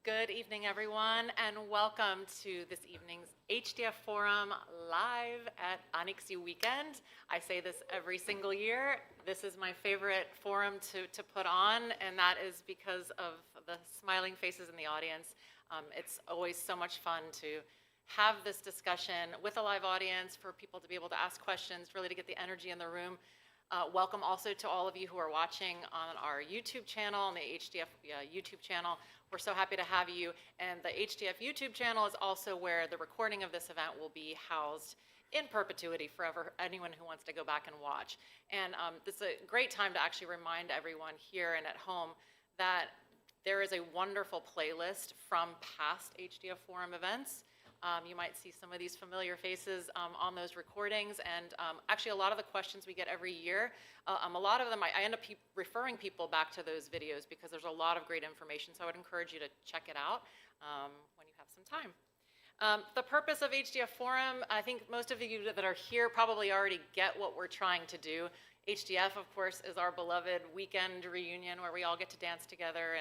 Good evening, everyone, and welcome to this evening's HDF Forum live at Anoixi Weekend. I say this every single year. This is my favorite forum to put on, and that is because of the smiling faces in the audience. It's always so much fun to have this discussion with a live audience, for people to be able to ask questions, really to get the energy in the room. Welcome also to all of you who are watching on our YouTube channel, on the HDF YouTube channel. We're so happy to have you. And the HDF YouTube channel is also where the recording of this event will be housed in perpetuity forever, anyone who wants to go back and watch. And this is a great time to actually remind everyone here and at home that there is a wonderful playlist from past HDF Forum events. You might see some of these familiar faces on those recordings, and actually a lot of the questions we get every year, a lot of them, I end up referring people back to those videos because there's a lot of great information, so I would encourage you to check it out when you have some time. The purpose of HDF Forum, I think most of you that are here probably already get what we're trying to do. HDF, of course, is our beloved weekend reunion where we all get to dance together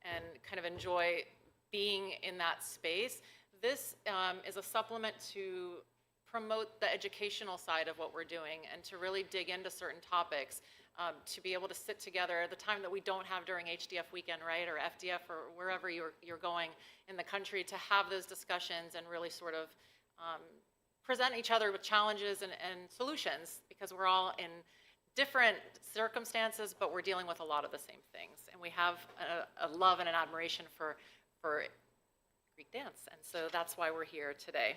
and kind of enjoy being in that space. This is a supplement to promote the educational side of what we're doing and to really dig into certain topics, to be able to sit together at the time that we don't have during HDF weekend, right, or FDF, or wherever you're going in the country, to have those discussions and really sort of present each other with challenges and solutions, because we're all in different circumstances, but we're dealing with a lot of the same things. And we have a love and an admiration for Greek dance, and so that's why we're here today.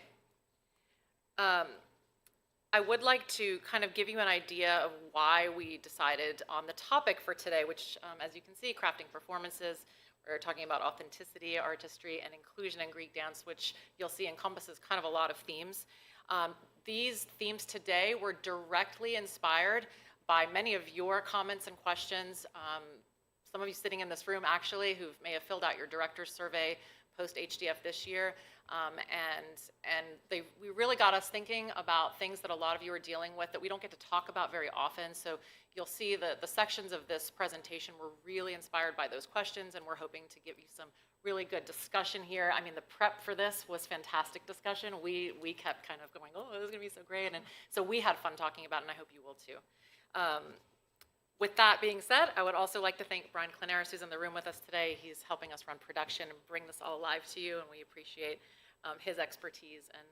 I would like to kind of give you an idea of why we decided on the topic for today, which, as you can see, crafting performances. We're talking about authenticity, artistry, and inclusion in Greek dance, which you'll see encompasses kind of a lot of themes. These themes today were directly inspired by many of your comments and questions. Some of you sitting in this room, actually, who may have filled out your director's survey post-HDF this year, and we really got us thinking about things that a lot of you are dealing with that we don't get to talk about very often. So you'll see the sections of this presentation were really inspired by those questions, and we're hoping to give you some really good discussion here. I mean, the prep for this was fantastic discussion. We kept kind of going, oh, this is gonna be so great, and so we had fun talking about it, and I hope you will too. With that being said, I would also like to thank Brian Clanaris, who's in the room with us today. He's helping us run production and bring this all live to you, and we appreciate his expertise, and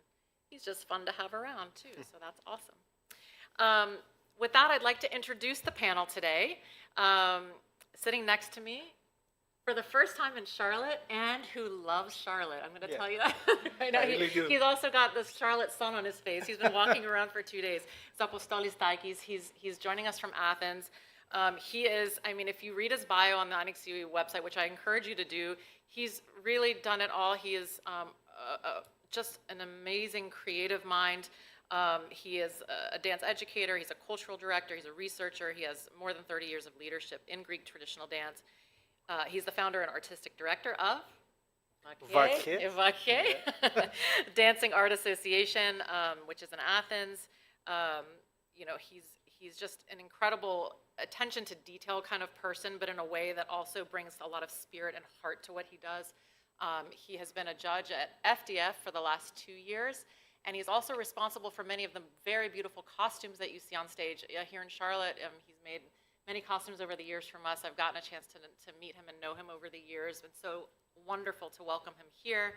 he's just fun to have around too, so that's awesome. With that, I'd like to introduce the panel today. Sitting next to me, for the first time in Charlotte, and who loves Charlotte. I'm going to tell you that right now. He's also got this Charlotte sun on his face. He's been walking around for 2 days. It's Apostolis Takis. He's joining us from Athens. He is, I mean, if you read his bio on the Anoixi website, which I encourage you to do, he's really done it all. He is just an amazing creative mind. He is a dance educator. He's a cultural director. He's a researcher. He has more than 30 years of leadership in Greek traditional dance. He's the founder and artistic director of Vakhe Dancing Art Association, which is in Athens. You know, he's just an incredible attention to detail kind of person, but in a way that also brings a lot of spirit and heart to what he does. He has been a judge at FDF for the last 2 years, and he's also responsible for many of the very beautiful costumes that you see on stage here in Charlotte. He's made many costumes over the years from us. I've gotten a chance to meet him and know him over the years. It's so wonderful to welcome him here,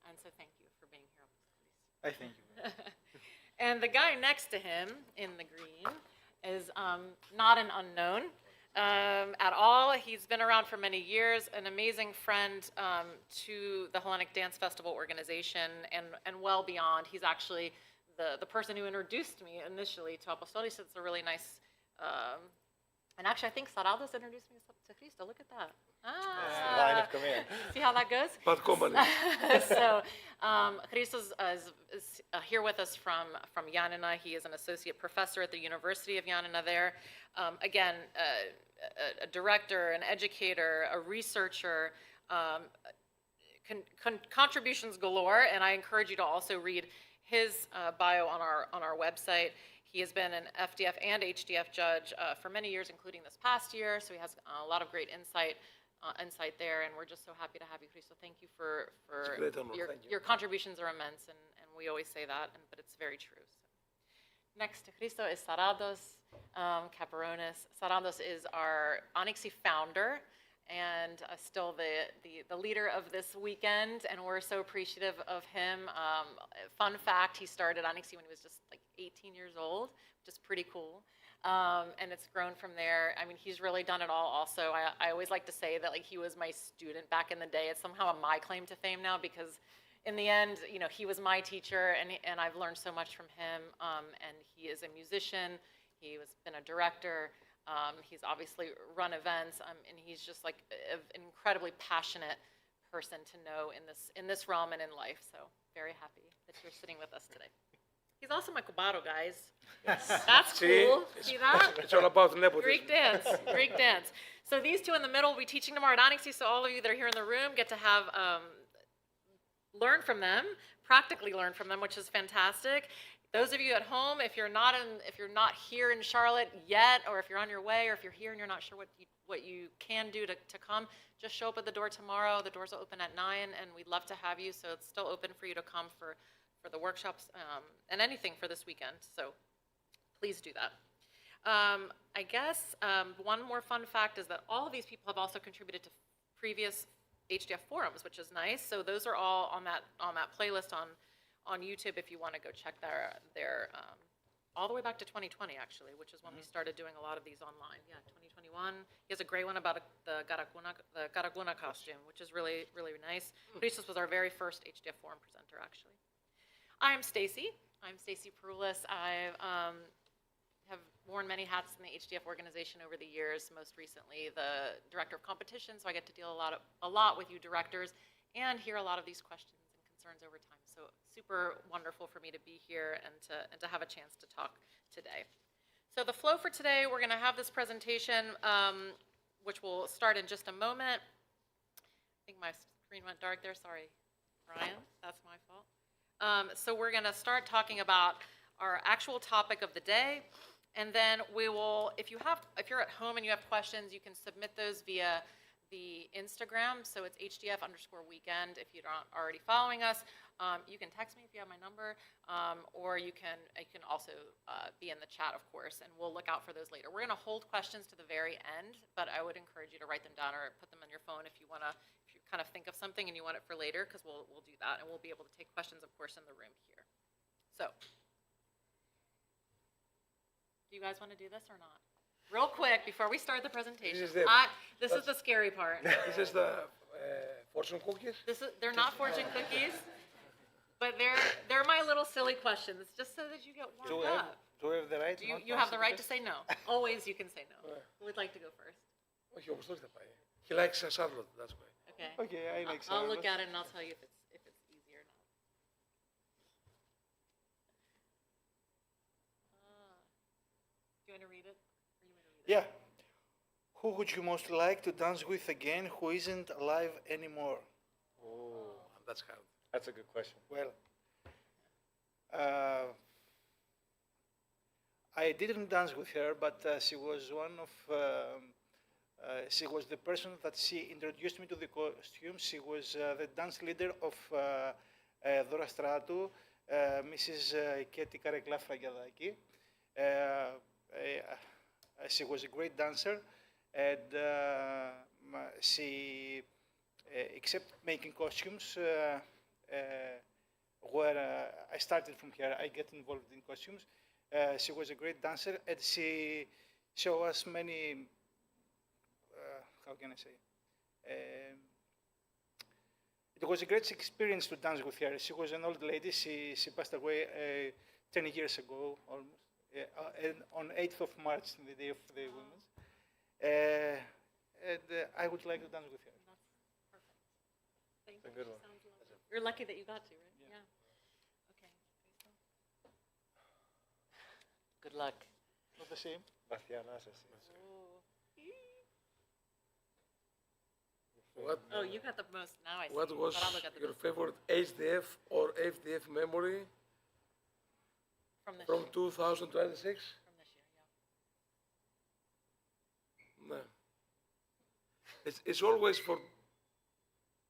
and so thank you for being here. I thank you. And the guy next to him in the green is not an unknown at all. He's been around for many years, an amazing friend to the Hellenic Dance Festival organization and well beyond. He's actually the person who introduced me initially to Apostolis. So it's a really nice, and actually I think Sarantos introduced me to Christo. Look at that. Line of command. See how that goes? Bad company. So Christos is here with us from Ioannina. He is an associate professor at the University of Ioannina there. Again, a director, an educator, a researcher, contributions galore, and I encourage you to also read his bio on our website. He has been an FDF and HDF judge for many years, including this past year, so he has a lot of great insight insight there, and we're just so happy to have you, Christo. Thank you for It's a great honor. Thank you. your contributions are immense, and we always say that, but it's very true. So. Next to Christo is Sarantos Kaperonis. Sarantos is our Anoixi founder and still the leader of this weekend, and we're so appreciative of him. Fun fact, he started Anoixi when he was just like 18 years old, which is pretty cool. And it's grown from there. I mean, he's really done it all also. I always like to say that like he was my student back in the day. It's somehow my claim to fame now because in the end, you know, he was my teacher and I've learned so much from him. And he is a musician. He has been a director. He's obviously run events. And he's just like an incredibly passionate person to know in this realm and in life. So very happy that you're sitting with us today. He's also my cubaro, guys. That's cool. See that? It's all about nepotism. Greek dance. Greek dance. So these two in the middle will be teaching tomorrow at Anoixi. So all of you that are here in the room get to have learn from them, practically learn from them, which is fantastic. Those of you at home, if you're not here in Charlotte yet, or if you're on your way, or if you're here and you're not sure what you can do to come, just show up at the door tomorrow. The doors will open at 9, and we'd love to have you. So it's still open for you to come for the workshops and anything for this weekend. So please do that. I guess one more fun fact is that all of these people have also contributed to previous HDF forums, which is nice. So those are all on that playlist on YouTube if you want to go check their all the way back to 2020 actually, which is when we started doing a lot of these online. Yeah, 2021. He has a great one about the Garaguna costume, which is really, really nice. Christos was our very first HDF forum presenter actually. I'm Stacie. I'm Stacie Papakostas. I have worn many hats in the HDF organization over the years, most recently the director of competition, so I get to deal a lot with you directors and hear a lot of these questions and concerns over time. So super wonderful for me to be here and to have a chance to talk today. So the flow for today, we're going to have this presentation, which will start in just a moment. I think my screen went dark there. Sorry, Brian. That's my fault. So we're going to start talking about our actual topic of the day, and then we will, if you're at home and you have questions, you can submit those via the Instagram. So it's HDF_weekend. If you're not already following us, you can text me if you have my number, or you can also be in the chat, of course, and we'll look out for those later. We're going to hold questions to the very end, but I would encourage you to write them down or put them on your phone if you kind of think of something and you want it for later, because we'll do that, and we'll be able to take questions, of course, in the room here. So, do you guys want to do this or not? Real quick, before we start the presentation. This is the scary part. This is the fortune cookies? They're not fortune cookies, but they're my little silly questions, just so that you get warmed up. Do we have the right? You have the right to say no. Always you can say no. Who would like to go first? Όχι, όπως θέλει θα πάει. He likes a Charlotte, that's why. Okay. Okay, I like I'll Sarantos. look at it and I'll tell you if it's easy or not. Do you want to read it? Or you want to read it? Yeah. Who would you most like to dance with again who isn't alive anymore? Oh, that's hard. That's a good question. Well, I didn't dance with her, but she was she was the person that she introduced me to the costume. She was the dance leader of Dora Stratou, Mrs. Keti Kareklafragiadaki. She was a great dancer, and she, except making costumes, where I started from here, I get involved in costumes. She was a great dancer, and she showed us many, how can I say? It was a great experience to dance with her. She was an old lady. She passed away 10 years ago, almost. And on 8th of March, the day of the women's. And I would like to dance with her. That's perfect. Thank It's a you. good one. Sounds lovely. You're lucky that you got to, right? Yeah. Okay. Good luck. Not the same. Βαθιά ανάσταση. What, Oh, you got the most now. I see. what was But I'll look at the your best favorite HDF or FDF memory from this from year. 2026? From this year, yeah. Ναι. it's always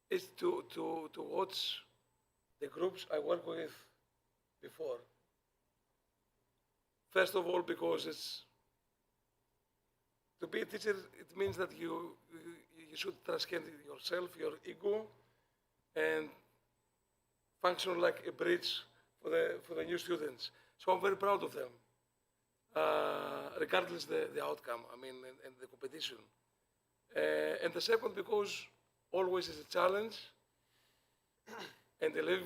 it's to watch the groups I work with before. First of all, because to be a teacher, it means that you should transcend yourself, your ego, and function like a bridge for the new students. So I'm very proud of them, regardless the outcome, and the competition. And the second, because always is a challenge, and they live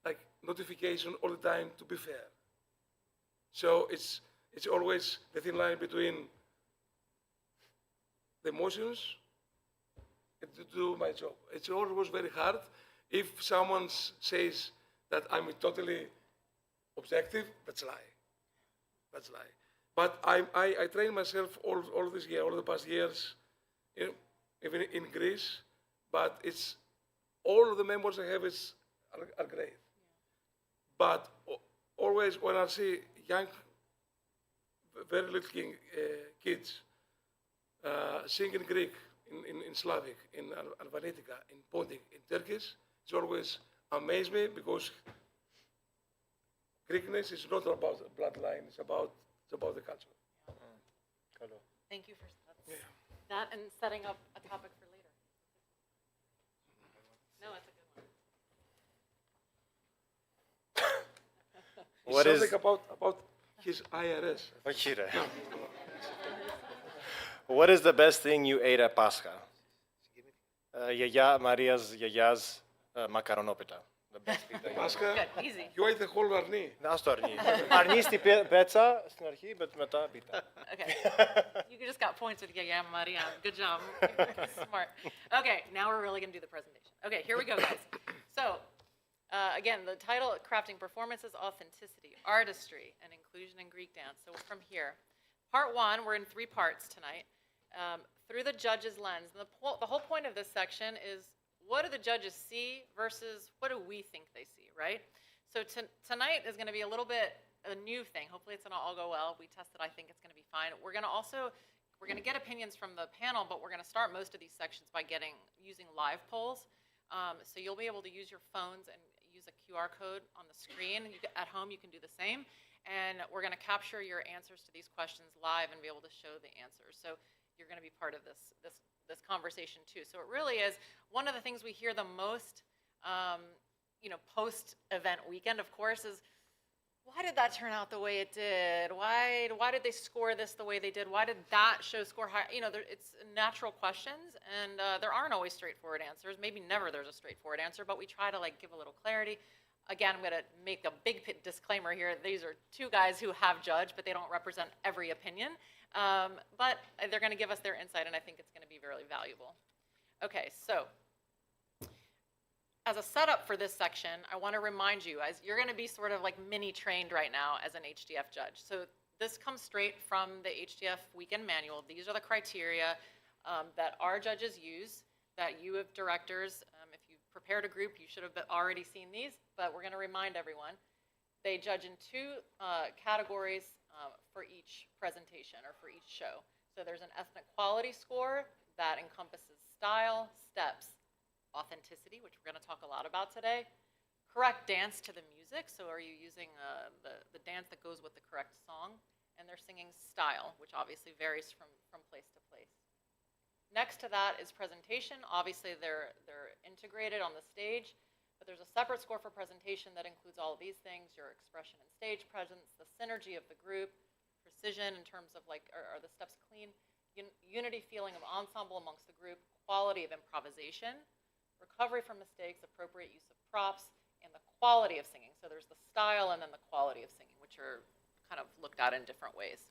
like notification all the time to be fair. So it's always the thin line between the emotions and to do my job. It's always very hard. If someone says that I'm totally objective, that's a lie. That's a lie. But I train myself all this year, all the past years, even in Greece. But it's all of the members I have are great. But always when I see young, very little kids singing Greek, in Slavic, in Albanitica, in Pontic, in Turkish, it's always amazed me because Greekness is not about the bloodline, it's about the culture. Thank you for that and setting up a topic for later. No, it's a good one. What is something about his IRS? Όχι ρε. What is the best thing you ate at Pascha? Maria's γιαγιάς μακαρονόπιτα. The best thing that you ate. Pascha, Good, easy. you ate the whole arni. Ας το αρνεί. Αρνεί στην πέτσα στην αρχή, μετά πίτα. Okay. You just got points with yeah, Maria. Good job. Smart. Okay, now we're really going to do the presentation. Okay, here we go, guys. So, again, the title, Crafting Performances, Authenticity, Artistry, and Inclusion in Greek Dance. So from here. Part one, we're in 3 parts tonight. Through the judge's lens. And the whole point of this section is what do the judges see versus what do we think they see, right? So tonight is going to be a little bit a new thing. Hopefully it's going to all go well. We tested. I think it's going to be fine. We're going to get opinions from the panel, but we're going to start most of these sections by using live polls. So you'll be able to use your phones and use a QR code on the screen. At home, you can do the same. And we're going to capture your answers to these questions live and be able to show the answers. So you're going to be part of this conversation too. So it really is one of the things we hear the most, post-event weekend, of course, is why did that turn out the way it did? Why did they score this the way they did? Why did that show score high? It's natural questions, and there aren't always straightforward answers. Maybe never there's a straightforward answer, but we try to give a little clarity. Again, I'm going to make a big disclaimer here. These are 2 guys who have judged, but they don't represent every opinion. But they're going to give us their insight, and I think it's going to be really valuable. Okay, so as a setup for this section, I want to remind you, as you're going to be sort of mini-trained right now as an HDF judge. So this comes straight from the HDF Weekend Manual. These are the criteria that our judges use, that you have directors, if you prepared a group, you should have already seen these, but we're going to remind everyone. They judge in 2 categories for each presentation or for each show. So there's an ethnic quality score that encompasses style, steps, authenticity, which we're going to talk a lot about today, correct dance to the music, so are you using the dance that goes with the correct song, and they're singing style, which obviously varies from place to place. Next to that is presentation. Obviously they're integrated on the stage, but there's a separate score for presentation that includes all of these things: your expression and stage presence, the synergy of the group, precision in terms of are the steps clean, unity feeling of ensemble amongst the group, quality of improvisation, recovery from mistakes, appropriate use of props, and the quality of singing. So there's the style and then the quality of singing, which are kind of looked at in different ways.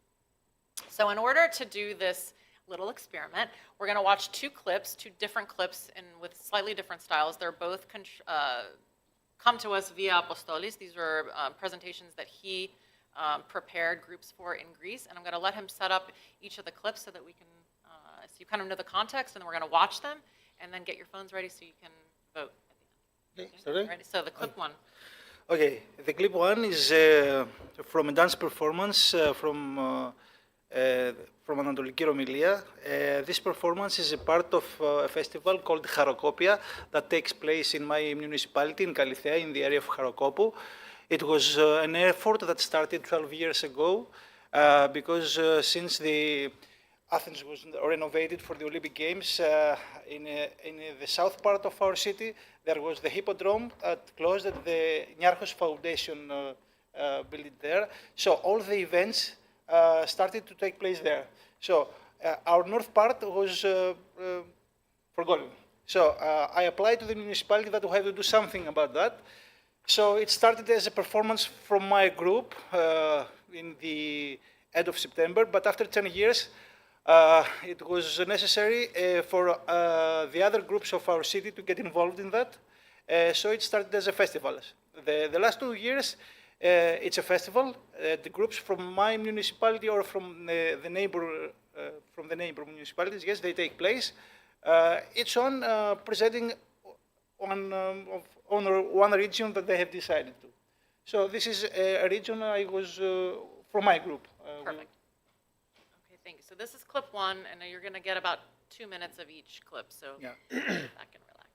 So in order to do this little experiment, we're going to watch 2 clips, 2 different clips with slightly different styles. They're both come to us via Apostolis. These are presentations that he prepared groups for in Greece, and I'm going to let him set up each of the clips so that we can, so you kind of know the context, and then we're going to watch them, and then get your phones ready so you can vote at the end. Sorry? Ready? So the clip 1. Okay, the clip 1 is from a dance performance from from Anatoliki Romilia. This performance is a part of a festival called Charokopia that takes place in my municipality in Kalithea, in the area of Charokopu. It was an effort that started 12 years ago because since the Athens was renovated for the Olympic Games, in the south part of our city, there was the Hippodrome that closed at the Niarchos Foundation building there. So all the events started to take place there. So our north part was forgotten. So I applied to the municipality that we have to do something about that. So it started as a performance from my group in the end of September, but after 10 years, it was necessary for the other groups of our city to get involved in that. So it started as a festival. The last 2 years, it's a festival. The groups from my municipality or from the neighbor municipalities, yes, they take place. Each one presenting on one region that they have decided to. So this is a region I was from my group. Perfect. Okay, thank you. So this is clip one, and you're going to get about 2 minutes of each clip. So Yeah. sit back and relax.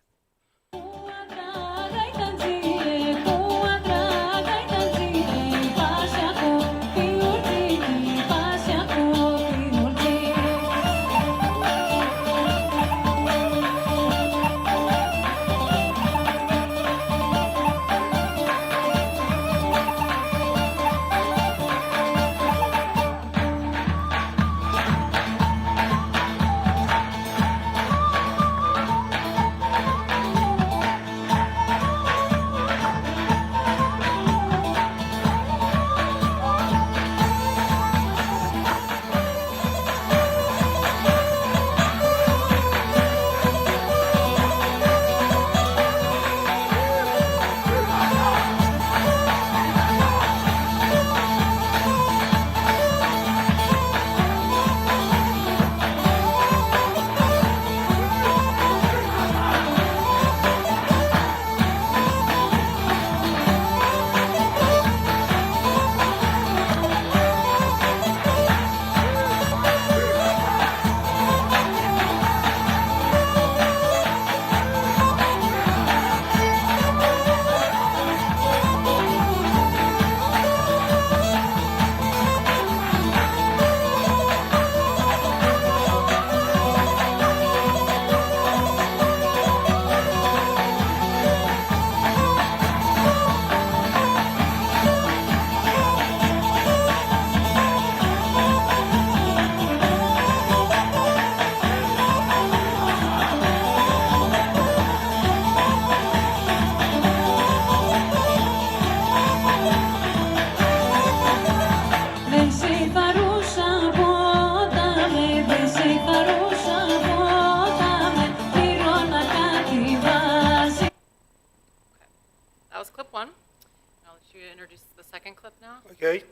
Okay.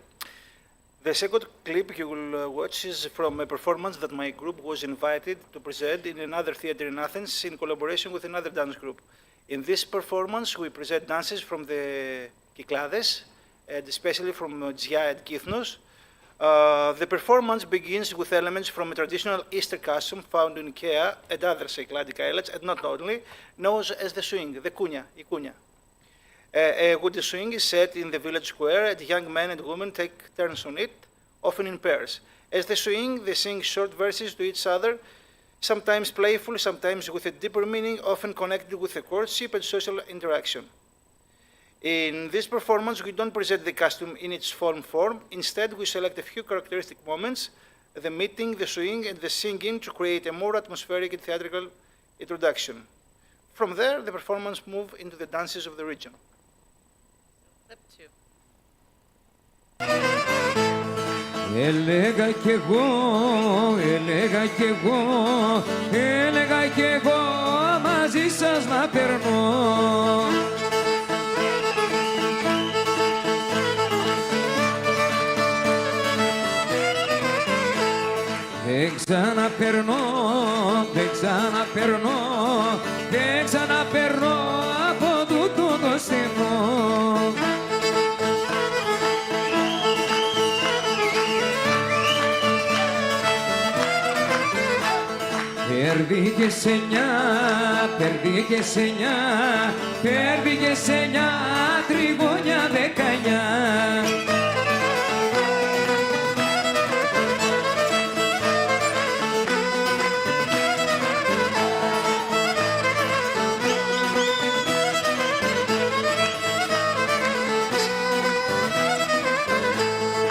The second clip you will watch is from a performance that my group was invited to present in another theater in Athens in collaboration with another dance group. In this performance, we present dances from the Kyklades, and especially from Gia and Kythnos. The performance begins with elements from a traditional Easter custom found in Kea and other Cycladic islands, and not only, known as the swing, the kunya, I kunya. A woody swing is set in the village square, and young men and women take turns on it, often in pairs. As they swing, they sing short verses to each other, sometimes playful, sometimes with a deeper meaning, often connected with a courtship and social interaction. In this performance, we don't present the costume in its form. Instead, we select a few characteristic moments, the meeting, the swing, and the singing to create a more atmospheric and theatrical introduction. From there, the performance moves into the dances of the region. Clip 2. Έλεγα κι εγώ, έλεγα κι εγώ, έλεγα κι εγώ μαζί σας να περνώ. Δεν ξαναπερνώ, δεν ξαναπερνώ, δεν ξαναπερνώ από τούτο το στενό. Πέρδικες 9, πέρδικες 9, πέρδικες 9, τριγώνια 19.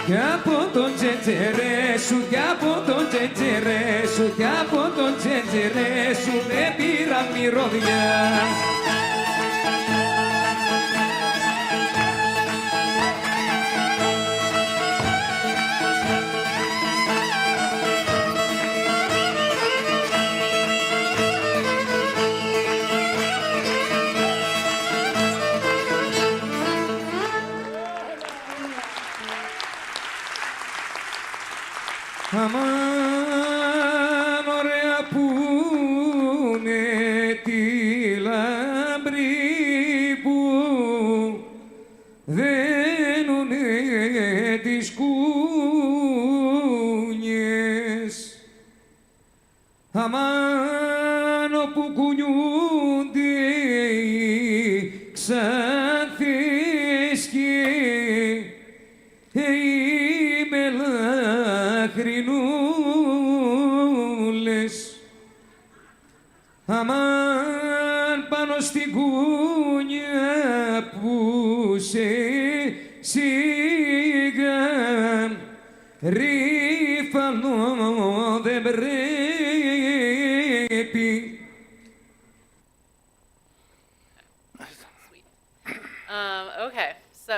Κι από τον τζετζερέ σου, κι από τον τζετζερέ σου, κι από τον τζετζερέ σου δεν πήρα μυρωδιά. Αμάν ωραία που είναι τη λαμπρή που δένουνε τις κούνιες. Αμάν όπου κουνιούνται οι ξανθές και οι μελαχρινούλες. Αμάν πάνω στην κούνια που σε σιγά ρήφαλο δεν πρέπει. Okay, so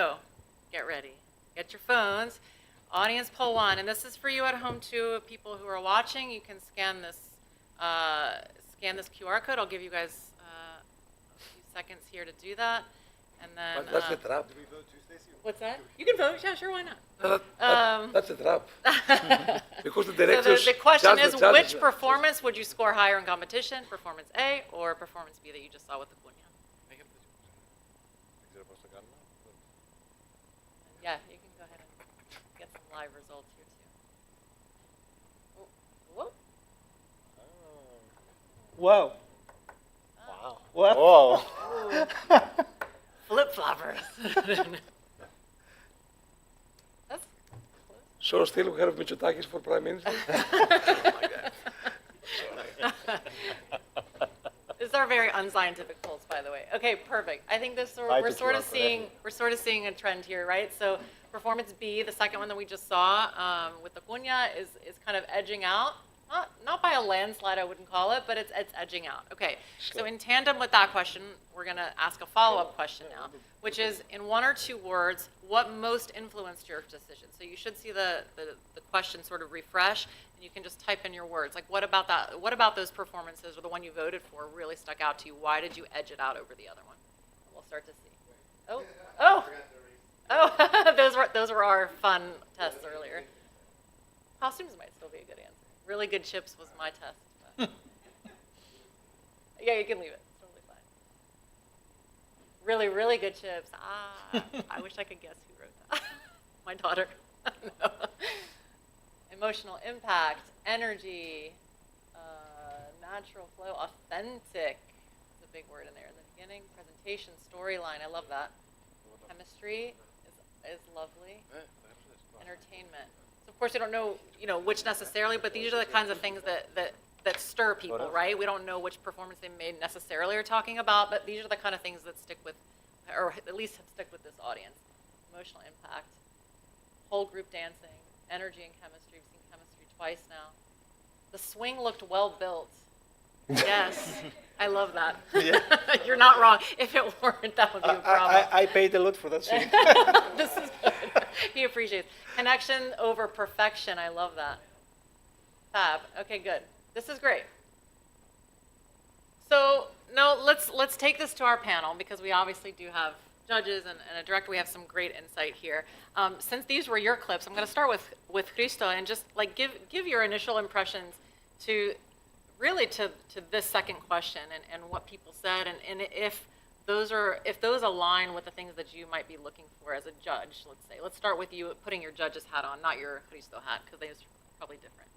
get ready. Get your phones. Audience poll 1, and this is for you at home too. People who are watching, you can scan this QR code. I'll give you guys a few seconds here to do that, and then. But that's the trap. What's that? You can vote. Yeah, sure. Why not? That's a trap. Because the So directors. the question judge is, the which judges. performance would you score higher in competition? Performance A or performance B that you just saw with the Kunya? Yeah, you can go ahead and get some live results here too. Whoa. Wow. Wow. What? Wow. Flip-floppers. That's So still we have Mitsotakis for Prime Minister? These are very unscientific polls, by the way. Okay, perfect. I think this we're sort of seeing a trend here, right? So performance B, the second one that we just saw with the Kunya, is kind of edging out. Not by a landslide, I wouldn't call it, but it's edging out. Okay, so in tandem with that question, we're going to ask a follow-up question now, which is, in one or two words, what most influenced your decision? So you should see the question sort of refresh, and you can just type in your words. Like, what about that? What about those performances or the one you voted for really stuck out to you? Why did you edge it out over the other one? We'll start to see. Oh, those were our fun tests earlier. Costumes might still be a good answer. Really good chips was my test. But. Yeah, you can leave it. It's totally fine. Really, really good chips. I wish I could guess who wrote that. My daughter. No. Emotional impact, energy, natural flow, authentic. There's a big word in there in the beginning. Presentation, storyline. I love that. Chemistry is lovely. Entertainment. So of course, we don't know, which necessarily, but these are the kinds of things that stir people, right? We don't know which performance they made necessarily are talking about, but these are the kind of things that stick with, or at least have stuck with this audience. Emotional impact, whole group dancing, energy and chemistry. We've seen chemistry twice now. The swing looked well built. Yes, I love that. Yeah. You're not wrong. If it weren't, that would be a problem. I paid a lot for that scene. This is good. He appreciates. Connection over perfection. I love that. Fab. Okay, good. This is great. So now let's take this to our panel, because we obviously do have judges and a director. We have some great insight here. Since these were your clips, I'm going to start with Christo and just like give your initial impressions to really to this second question and what people said, and if those align with the things that you might be looking for as a judge. Let's say, let's start with you putting your judge's hat on, not your Christo hat, because those are probably different.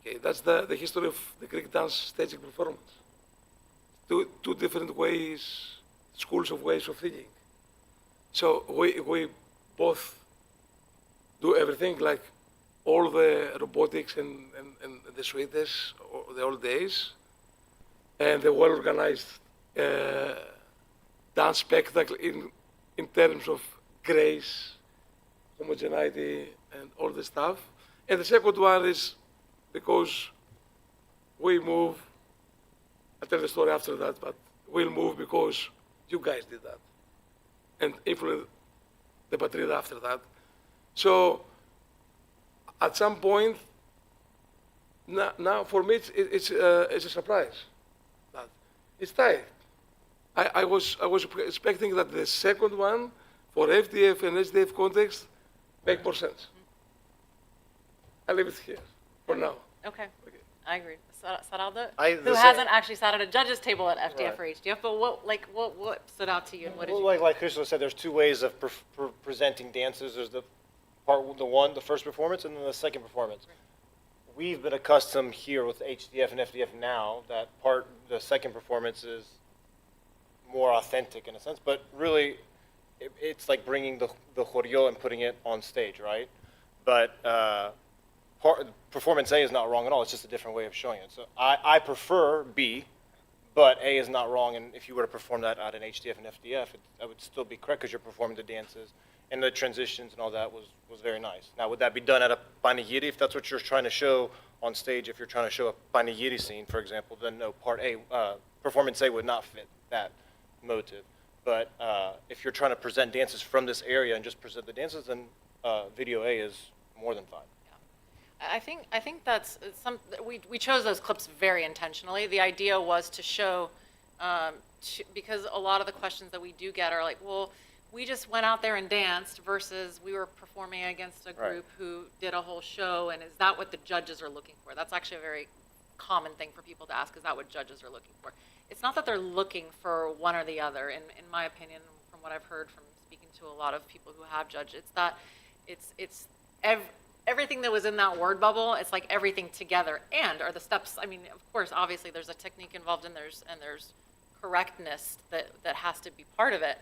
Okay, that's the history of the Greek dance staging performance. Two different ways, schools of ways of thinking. So we both do everything, like all the robotics and the Swedish, the old days, and the well-organized dance spectacle in terms of grace, homogeneity, and all the stuff. And the second one is because we move, I'll tell the story after that, but we'll move because you guys did that and influence the Patrida after that. So at some point, now for me it's a surprise. But it's tight. I was expecting that the second one for FDF and HDF context make more sense. I leave it here for now. Okay, I agree. Saraldo, I- who the sa- hasn't actually sat at a judge's table at FDF or HDF, but what stood out to you and what did Well, you? like Christos said, there's two ways of presenting dances. There's the the first performance, and then the second performance. We've been accustomed here with HDF and FDF now that the second performance is more authentic in a sense, but really it's like bringing the choreo and putting it on stage, right? But performance A is not wrong at all. It's just a different way of showing it. So I prefer B, but A is not wrong. And if you were to perform that at an HDF and FDF, that would still be correct because you're performing the dances and the transitions and all that was very nice. Now, would that be done at a panegyri if that's what you're trying to show on stage? If you're trying to show a panegyri scene, for example, then no, part A, performance A would not fit that motive. But if you're trying to present dances from this area and just present the dances, then video A is more than fine. I think that's we chose those clips very intentionally. The idea was to show, because a lot of the questions that we do get are like, well, we just went out there and danced versus we were performing against a group who did a whole show, and is that what the judges are looking for? That's actually a very common thing for people to ask, is that what judges are looking for? It's not that they're looking for one or the other, in my opinion, from what I've heard from speaking to a lot of people who have judged, it's that it's everything that was in that word bubble, it's like everything together, and are the steps, I mean, of course, obviously there's a technique involved and there's correctness that has to be part of it,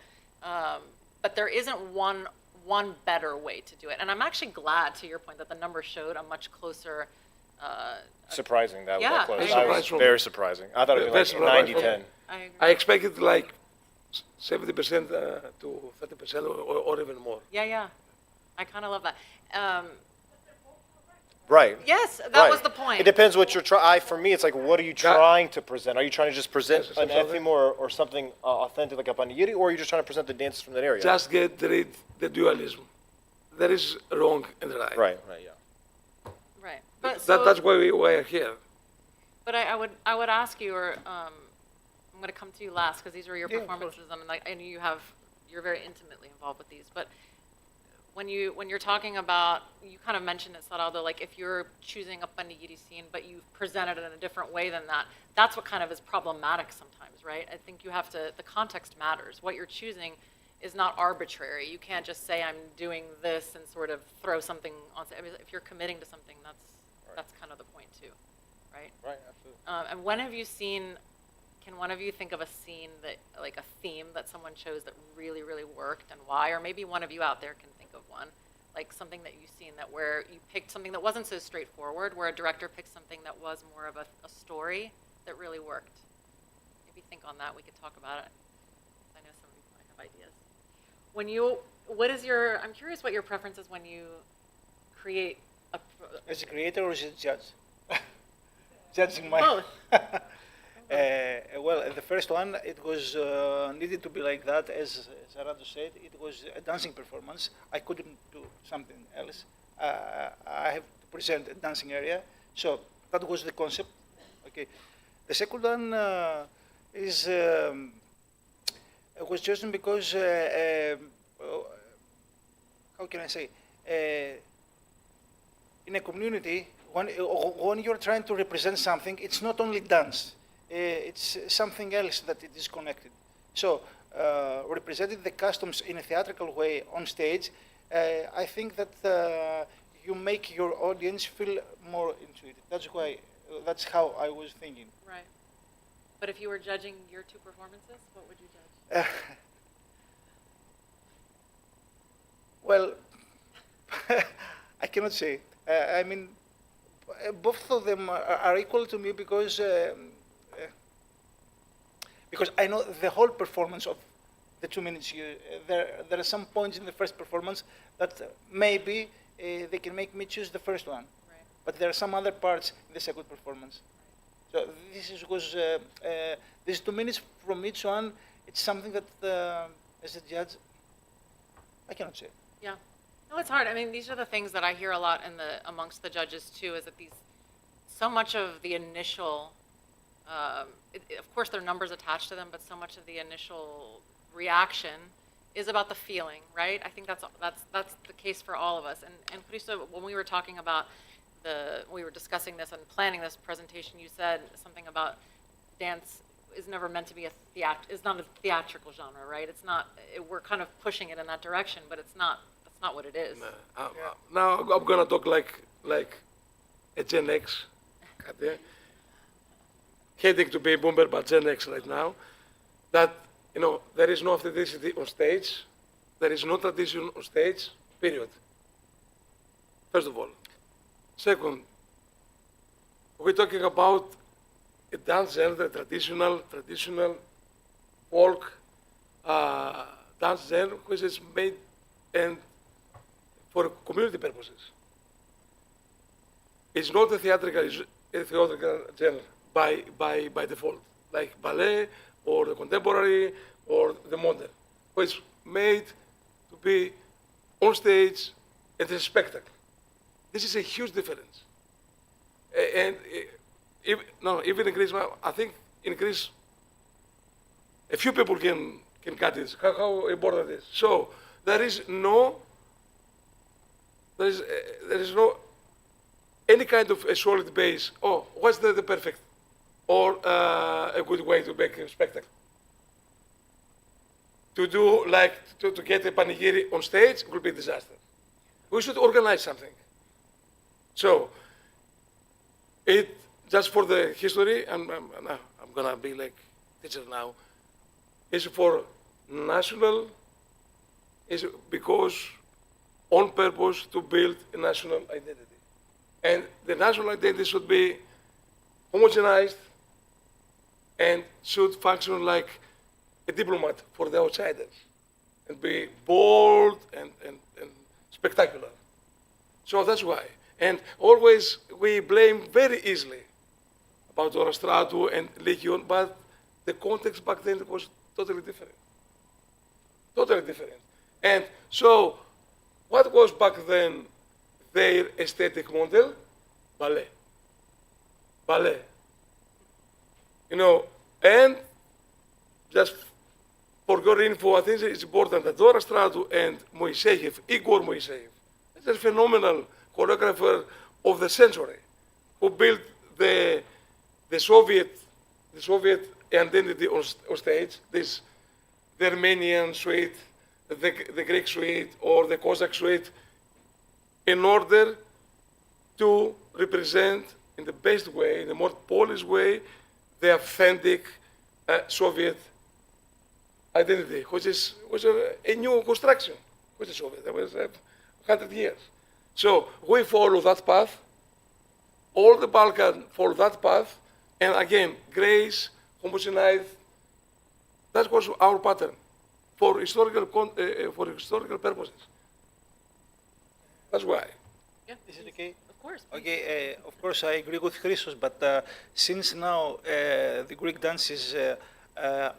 but there isn't one better way to do it. And I'm actually glad, to your point, that the numbers showed a much closer, Surprising that Yeah, was that close. I That was agree. very surprising. I thought it was Very like surprising. 90-10. I agree. I expected like 70% to 30% or even more. Yeah, I kind of love that. Right. Yes, that Right. was the point. It depends what you're trying. For me, it's like, what are you trying to present? Are you trying to just present Yes, an absolutely. ethim or something authentic like a panegyri, or are you just trying to present the dances from that area? Just get rid the dualism. There is wrong and right. Right, yeah. Right. But so, That's why we are here. but I would ask you, or I'm going to come to you last because these were your Yeah, of course. performances, and I know you're very intimately involved with these. But when you're talking about, you kind of mentioned it, Saraldo, like if you're choosing a panegyri scene, but you've presented it in a different way than that, that's what kind of is problematic sometimes, right? I think you have to, the context matters. What you're choosing is not arbitrary. You can't just say I'm doing this and sort of throw something on. I mean, if you're committing to something, that's kind of the point too, right? Right, absolutely. And when have you seen? Can one of you think of a scene that, like a theme that someone chose that really, really worked, and why? Or maybe one of you out there can think of one, like something that you've seen that where you picked something that wasn't so straightforward, where a director picked something that was more of a story that really worked. Maybe think on that. We could talk about it. I know some of you might have ideas. I'm curious what your preference is when you create a. As a creator or as a judge? Judging my. Both. Well, the first one, it was needed to be like that, as Sarantos said. It was a dancing performance. I couldn't do something else. I have to present a dancing area, so that was the concept. Okay. The second one was chosen because how can I say? In a community, when you're trying to represent something, it's not only dance. It's something else that it is connected. So, representing the customs in a theatrical way on stage, I think that you make your audience feel more into it. That's why, that's how I was thinking. Right. But if you were judging your two performances, what would you judge? Well, I cannot say. I mean, both of them are equal to me because I know the whole performance of the 2 minutes. There are some points in the first performance that maybe they can make me choose the first one. Right. But there are some other parts in the second performance. So these 2 minutes from each one, it's something that as a judge, I cannot say. Yeah. No, it's hard. I mean, these are the things that I hear a lot amongst the judges too, is that so much of the initial, of course there are numbers attached to them, but so much of the initial reaction is about the feeling, right? I think that's the case for all of us. And Christo, when we were talking about we were discussing this and planning this presentation, you said something about dance is never meant to be is not a theatrical genre, right? It's not, we're kind of pushing it in that direction, but that's not what it is. Now I'm gonna talk like a Gen X, heading to be a boomer, but Gen X right now. That there is no authenticity on stage, there is no tradition on stage. Period. First of all. Second, we're talking about a dance genre, the traditional folk dance genre, which is made and for community purposes. It's not a theatrical genre by default, like ballet or the contemporary or the modern, which is made to be on stage and a spectacle. This is a huge difference. And even in Greece, I think in Greece, a few people can cut this, how important it is. So there is no any kind of a solid base. Oh, what's the perfect or a good way to make a spectacle? To do to get a panegyri on stage will be a disaster. We should organize something. So, just for the history, I'm gonna be like teacher now, is for national, is because on purpose to build a national identity. And the national identity should be homogenized and should function like a diplomat for the outsiders and be bold and spectacular. So that's why. And always we blame very easily about Orostratou and Legion, but the context back then was totally different. Totally different. And so what was back then their aesthetic model? Ballet. Ballet. And just for your info, I think it's important that Orostratou and Igor Moiseyev, is a phenomenal choreographer of the century, who built the Soviet identity on stage, the Armenian suite, the Greek suite, or the Cossack suite, in order to represent in the best way, in the more polished way, the authentic Soviet identity, which was a new construction, which is Soviet. That was 100 years. So we follow that path. All the Balkans follow that path, and again, grace, homogenized. That was our pattern for historical purposes. That's why. Yeah. Is it okay? Of course. Okay, of course I agree with Christos, but since now the Greek dances are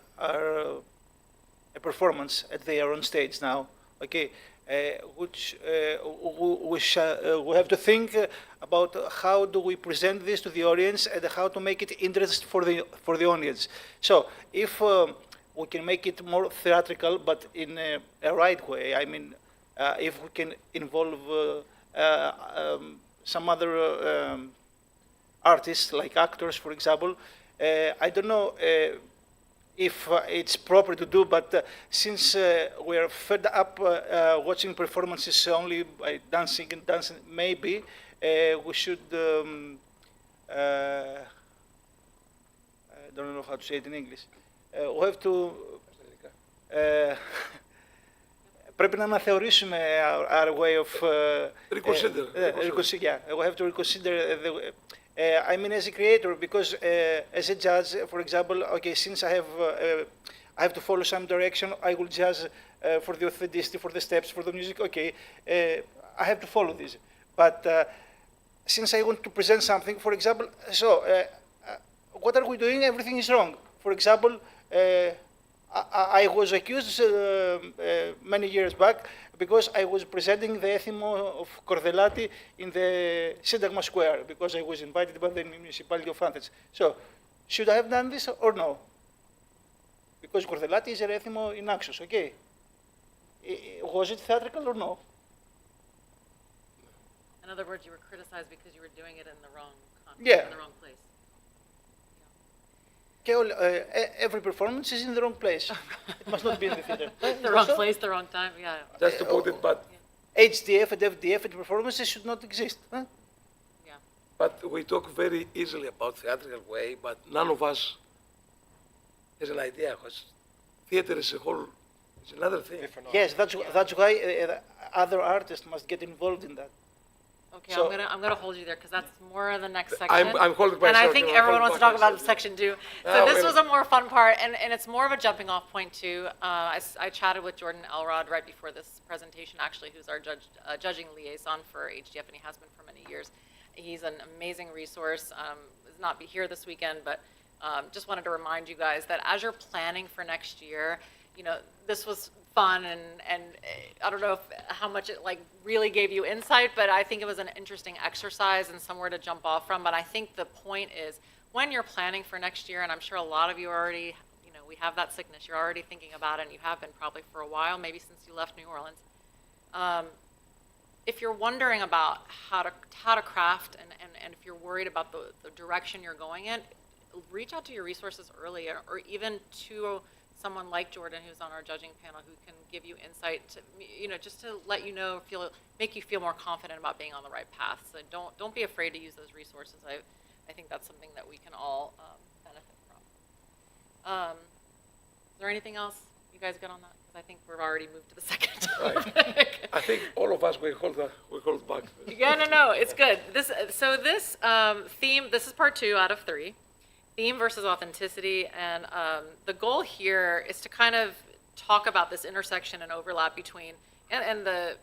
a performance at their own stage now, okay, which we have to think about how do we present this to the audience and how to make it interesting for the audience. So if we can make it more theatrical, but in a right way, I mean, if we can involve some other artists, like actors, for example, I don't know if it's proper to do, but since we are fed up watching performances only by dancing and dancing, maybe we should, I don't know how to say it in English, we have to, πρέπει να αναθεωρήσουμε our way of... Reconsider. Yeah, we have to reconsider the... I mean, as a creator, because as a judge, for example, okay, since I have to follow some direction, I will judge for the authenticity, for the steps, for the music. Okay, I have to follow this. But since I want to present something, for example, so what are we doing? Everything is wrong. For example, I was accused many years back because I was presenting the anthem of Kordelati in the Syntagma Square because I was invited by the municipality of Athens. So, should I have done this or no? Because Kordelati is an anthem in Naxos, okay? Was it theatrical or no? In other words, you were criticized because you were doing it in the wrong context, Yeah. in the wrong place. Every performance is in the wrong place. It must not be in the theater. The wrong place, the wrong time, yeah. Just to put it, but HDF and FDF and performances should not exist. Huh? Yeah. But we talk very easily about theatrical way, but none of us has an idea because theater is a whole, it's another thing. Different Yes, that's why other artists must get involved in that. Okay, So- I'm gonna hold you there because that's more of the next section. I'm holding And I myself, think you know, I'm everyone wants to holding talk about myself, section 2. So Oh, this really? was a more fun part, and it's more of a jumping off point too. I chatted with Jordan Elrod right before this presentation, actually, who's our judging liaison for HDF, and he has been for many years. He's an amazing resource. Does not be here this weekend, but just wanted to remind you guys that as you're planning for next year, you know, this was fun, and I don't know how much it like really gave you insight, but I think it was an interesting exercise and somewhere to jump off from. But I think the point is when you're planning for next year, and I'm sure a lot of you are already, you know, we have that sickness, you're already thinking about it, and you have been probably for a while, maybe since you left New Orleans. If you're wondering about how to craft and if you're worried about the direction you're going in, reach out to your resources early, or even to someone like Jordan, who's on our judging panel, who can give you insight to, you know, just to let you know, make you feel more confident about being on the right path. So don't be afraid to use those resources. I think that's something that we can all benefit from. Is there anything else you guys got on that? Because I think we've already moved to the second topic. I think all of us we hold back. Yeah, no, it's good. This theme, this is part 2 out of 3. Theme versus authenticity, and the goal here is to kind of talk about this intersection and overlap between, and the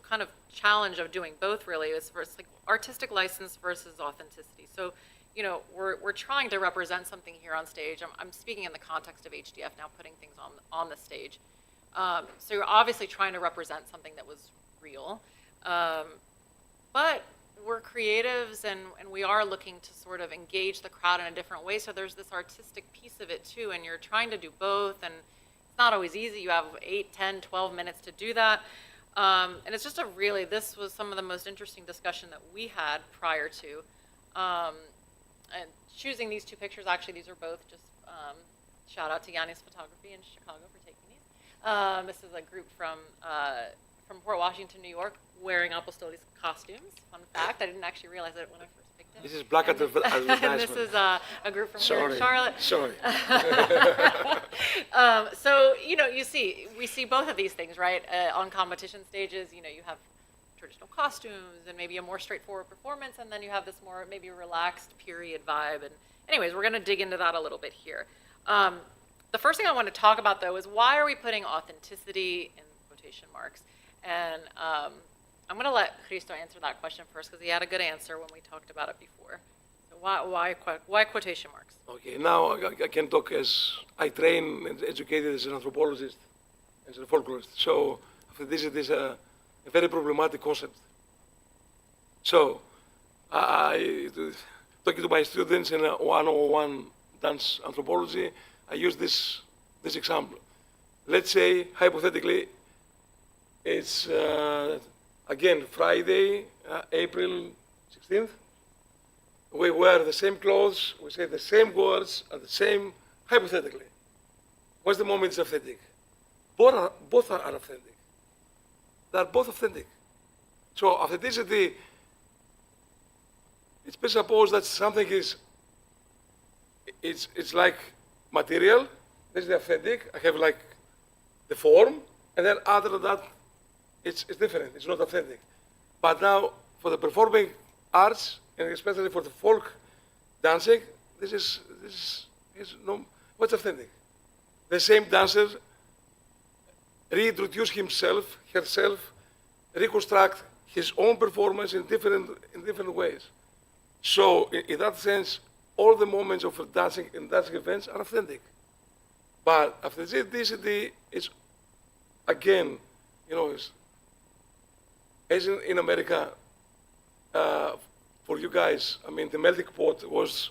kind of challenge of doing both really is versus like artistic license versus authenticity. So, you know, we're trying to represent something here on stage. I'm speaking in the context of HDF now, putting things on the stage. So you're obviously trying to represent something that was real, but we're creatives and we are looking to sort of engage the crowd in a different way. So there's this artistic piece of it too, and you're trying to do both, and it's not always easy. You have 8, 10, 12 minutes to do that. And it's just this was some of the most interesting discussion that we had prior to. And choosing these 2 pictures, actually these are both just, shout out to Yanni's Photography in Chicago for taking these. This is a group from Port Washington, New York, wearing Apostolis costumes. Fun fact, I didn't actually realize it when I first picked it. This is black advertisement. And this is a group from here in Charlotte. Sorry. So, you know, we see both of these things, right? On competition stages, you know, you have traditional costumes and maybe a more straightforward performance, and then you have this more maybe relaxed period vibe. And anyways, we're going to dig into that a little bit here. The first thing I want to talk about, though, is why are we putting authenticity in quotation marks? And I'm going to let Christo answer that question first because he had a good answer when we talked about it before. So why quotation marks? Okay, now I can talk as I train and educated as an anthropologist and as a folklorist. So this is a very problematic concept. So talking to my students in a 101 dance anthropology, I use this example. Let's say, hypothetically, it's, again, Friday, April 16th. We wear the same clothes, we say the same words at the same hypothetically, what's the moment is authentic? Both are authentic. They are both authentic. So authenticity, it's presupposed that something is, it's like material, this is the authentic, I have like the form, and then other than that, it's different, it's not authentic. But now, for the performing arts, and especially for the folk dancing, this is no, what's authentic? The same dancer reintroduce himself, herself, reconstruct his own performance in different ways. So in that sense, all the moments of dancing and dancing events are authentic. But authenticity is, again, you know, as in America, for you guys, I mean, the melting pot was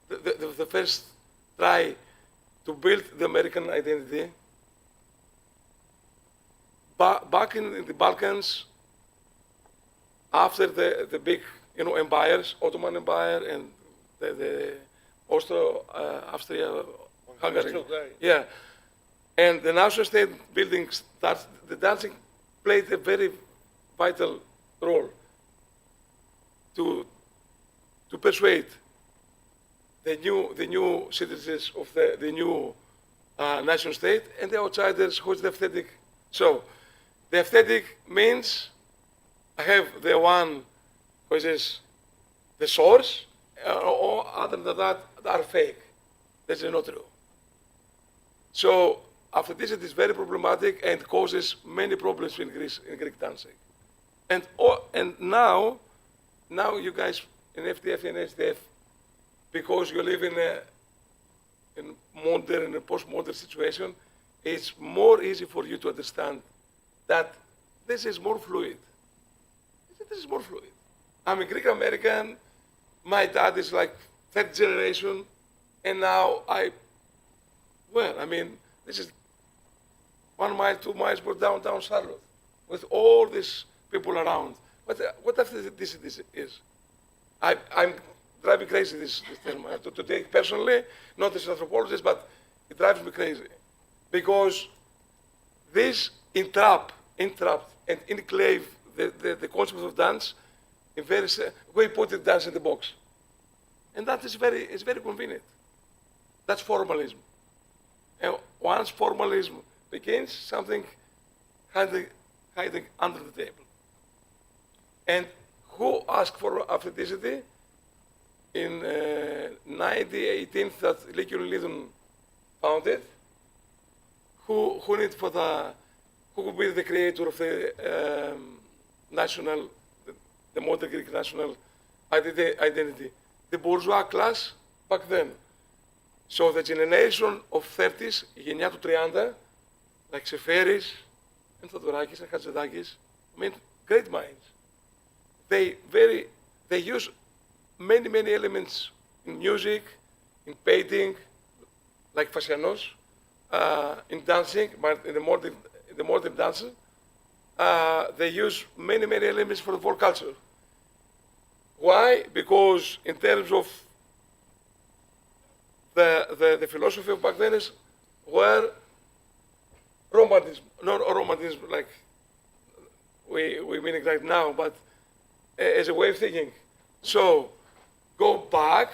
the first try to build the American identity. Back in the Balkans, after the big, you know, empires, Ottoman Empire and the Austria, Hungary, yeah, and the national state building starts, the dancing played a very vital role to persuade the new citizens of the new national state and the outsiders who's the aesthetic. So the aesthetic means I have the one which is the source, or other than that are fake. This is not true. So authenticity is very problematic and causes many problems in Greek dancing. And now you guys in FDF and HDF, because you live in a modern and postmodern situation, it's more easy for you to understand that this is more fluid. This is more fluid. I'm a Greek American. My dad is like third generation, and now this is 1 mile, 2 miles for downtown Charlotte, with all these people around. What authenticity is? I'm driving crazy this term to take personally, not as an anthropologist, but it drives me crazy because this entrap and enclave the concept of dance in very we put the dance in the box, and that is very convenient. That's formalism, and once formalism begins, something hiding under the table. And who asked for authenticity? In 1918, that Ioannina founded. Who could be the creator of the national, the modern Greek national identity? The bourgeois class back then. So the generation of 30s, η γενιά του 30, like Seferis and Theodorakis and Hatzidakis, I mean, great minds. They use many elements in music, in painting, like Fascianos, in dancing, but in the modern dancing, they use many elements for the folk culture. Why? Because in terms of the philosophy of back then were romantism, not romantism like we mean it right now, but as a way of thinking. So go back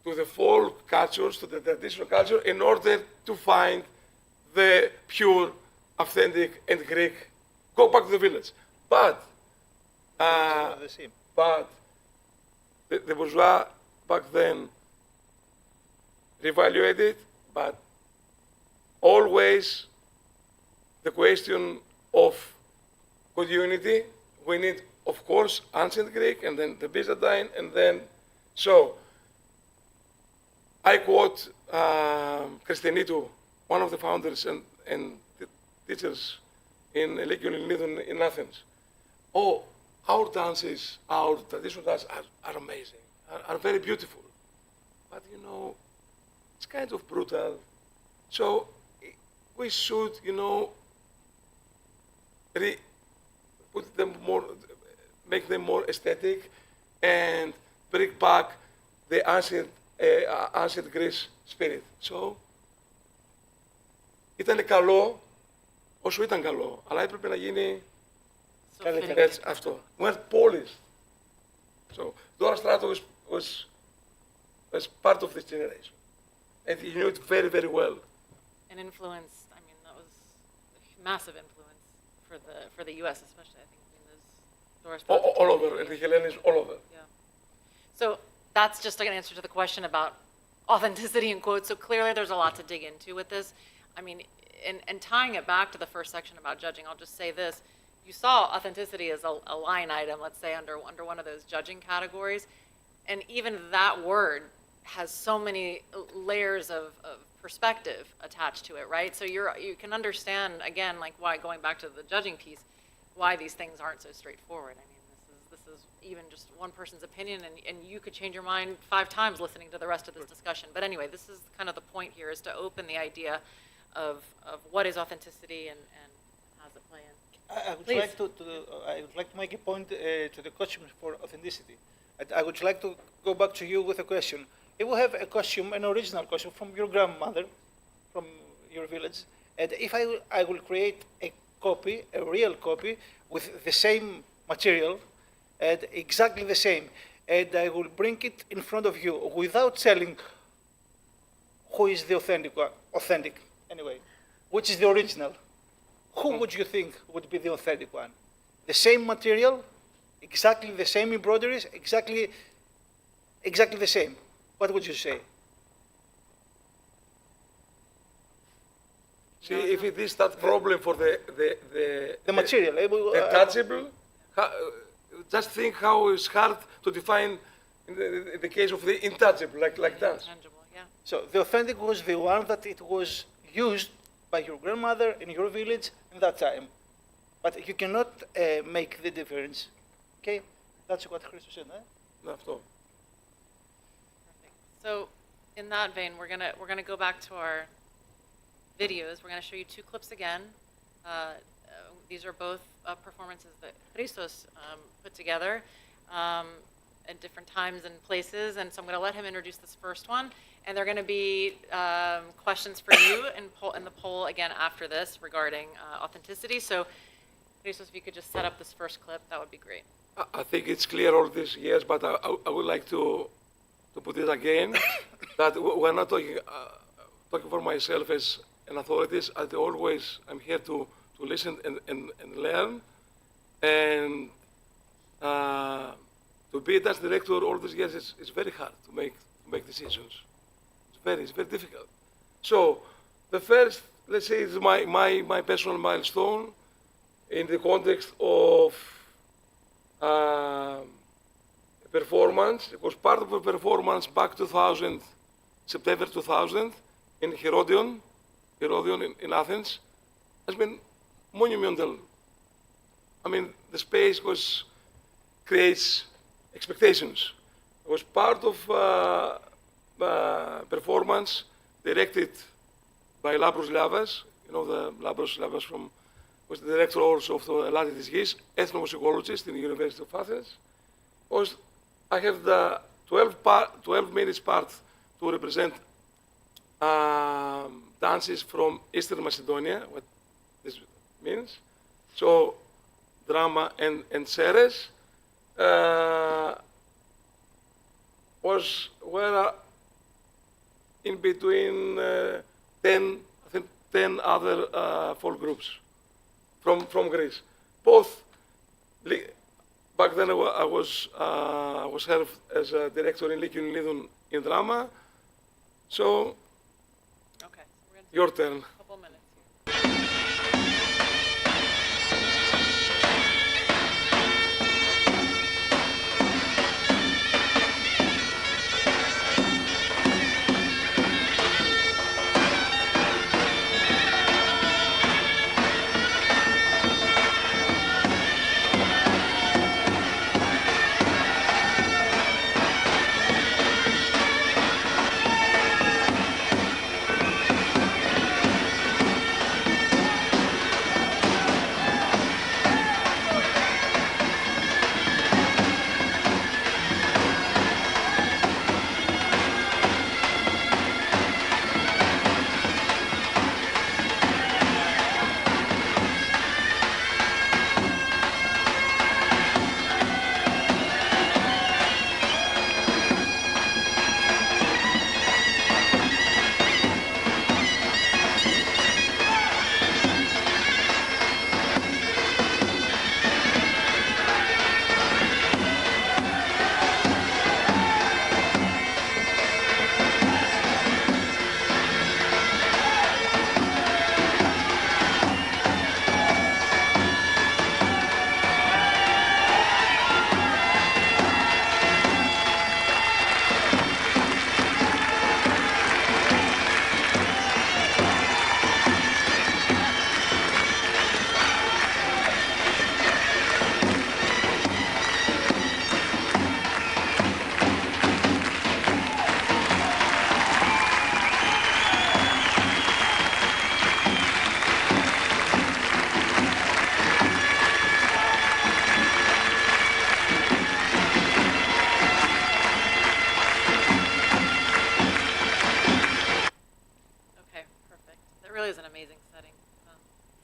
to the folk cultures, to the traditional culture, in order to find the pure, authentic, and Greek. Go back to the village. But the bourgeois back then reevaluated, but always the question of continuity. We need, of course, ancient Greek, and then the Byzantine, and then, so I quote Christinitou, one of the founders and the teachers in Ioannina in Athens. Oh, our dances, our traditional dances are amazing, are very beautiful. But you know, it's kind of brutal. So we should, you know, put them more, make them more aesthetic and bring back the ancient ancient Greece spirit. So, ήταν καλό όσο ήταν καλό, αλλά έπρεπε να γίνει So fitting έτσι, it. αυτό. We're polished. So, Dora Strato was part of this generation. And he knew it very, very well. An influence, I mean, that was a massive influence for the U.S. especially, I think. I mean, those Doris All over, and the Hellenes all over. Yeah. So that's just like an answer to the question about authenticity in quotes. So clearly there's a lot to dig into with this. I mean, and tying it back to the first section about judging, I'll just say this. You saw authenticity as a line item, let's say, under one of those judging categories. And even that word has so many layers of perspective attached to it, right? So you can understand, again, like why, going back to the judging piece, why these things aren't so straightforward. I mean, this is even just one person's opinion, and you could change your mind 5 times listening to the rest of this discussion. But anyway, this is kind of the point here, is to open the idea of what is authenticity and how does it play in. I would Please. like to make a point to the costume for authenticity. I would like to go back to you with a question. If we have a costume, an original costume from your grandmother, from your village, and if I will create a copy, a real copy, with the same material, and exactly the same, and I will bring it in front of you without telling who is the authentic, anyway, which is the original. Who would you think would be the authentic one? The same material, exactly the same embroideries, exactly the same. What would you say? See, if it is that problem for The material. the tangible, just think how it's hard to define in the case of the intangible, like that. Tangible, yeah. So the authentic was the one that it was used by your grandmother in your village in that time. But you cannot make the difference. Okay? That's what Christos said, eh? Αυτό. Perfect. So in that vein, we're gonna go back to our videos. We're gonna show you 2 clips again. These are both performances that Christos put together at different times and places. And so I'm gonna let him introduce this first one. And there are gonna be questions for you in the poll again after this regarding authenticity. So Christos, if you could just set up this first clip, that would be great. I think it's clear all these years, but I would like to put it again, that we're not talking for myself as an authority. I'm here to listen and learn, and to be a dance director all these years is very hard to make decisions. It's very difficult. So the first, let's say, is my personal milestone in the context of performance. It was part of a performance back 2000, September 2000, in Herodion in Athens. Has been monumental. I mean, the space creates expectations. It was part of performance directed by Labros Lavas. You know, the Labros Lavas was the director also of the Latin Gis, ethnomusicologist in the University of Athens. I have the 12 minutes part to represent dances from Eastern Macedonia, what this means. So, drama and seres were in between 10 other folk groups from Greece. Both, back then I was served as a director in Lykion Lydon in drama. So, Okay. So we're gonna your turn. take a couple minutes here.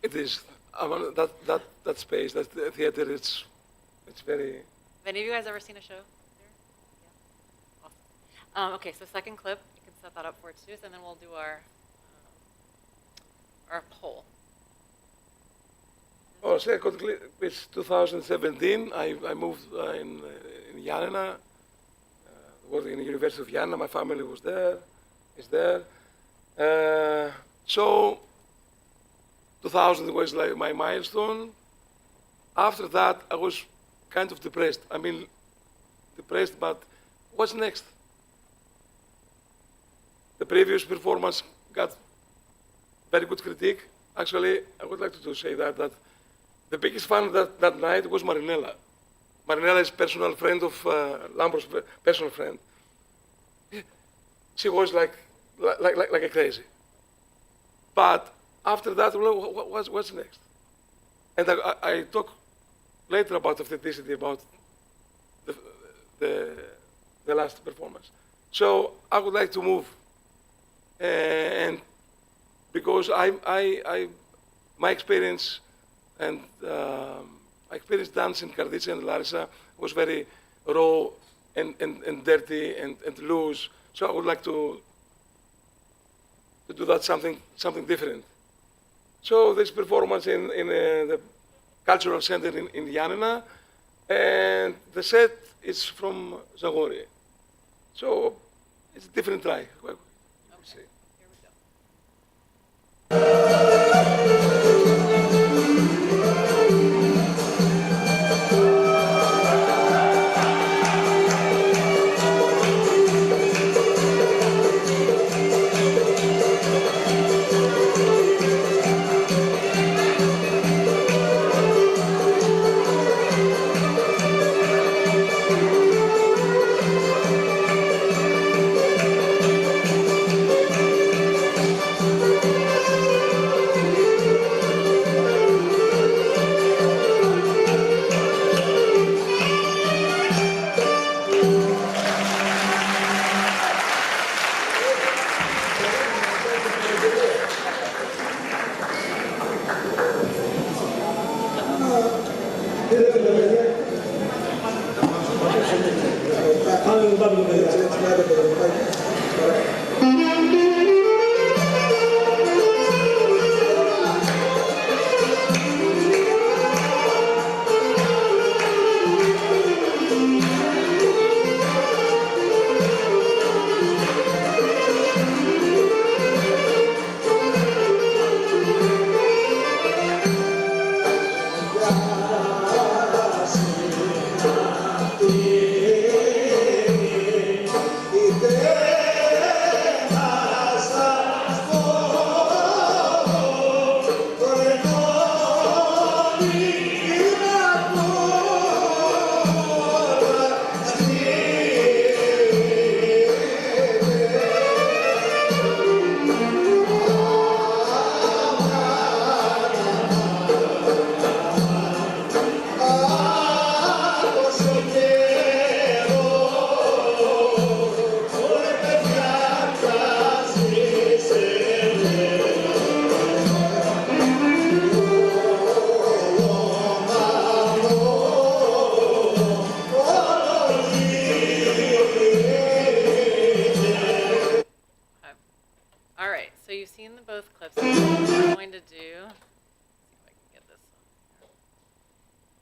It is. That space, that theater, it's very. Have any of you guys ever seen a show here? Yeah. Awesome. Okay, so second clip, you can set that up for us too, and then we'll do our poll. Oh, second clip is 2017. I moved in Ioannina, working in the University of Ioannina. My family was there, is there. So 2000 was like my milestone. After that, I was kind of depressed. I mean, depressed, but what's next? The previous performance got very good critique. Actually, I would like to say that the biggest fan that night was Marinella. Marinella is personal friend of Lambros' personal friend. She was like a crazy. But after that, what's next? And I talk later about authenticity, about the last performance. So I would like to move, and because my experience and I experienced dance in Karditsa and Larissa was very raw and dirty and loose. So I would like to do that something different. So this performance in the Cultural Center in Ioannina, and the set is from Zagori. So it's a different try. Well, see. Here we go.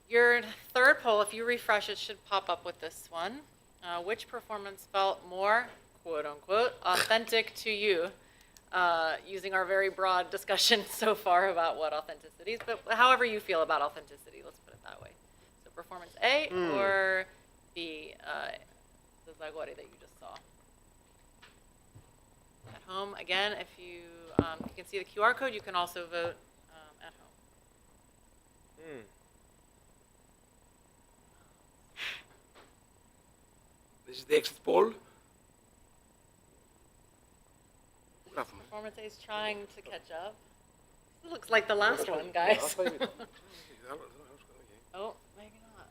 Your third poll, if you refresh, it should pop up with this one. Which performance felt more, quote unquote, authentic to you? Using our very broad discussion so far about what authenticity is, but however you feel about authenticity, let's put it that way. So performance A or B, the Zagori that you just saw. At home, again, if you can see the QR code, you can also vote at home. This is the exit poll. Performance A is trying to catch up. It looks like the last one, guys. Oh, maybe not.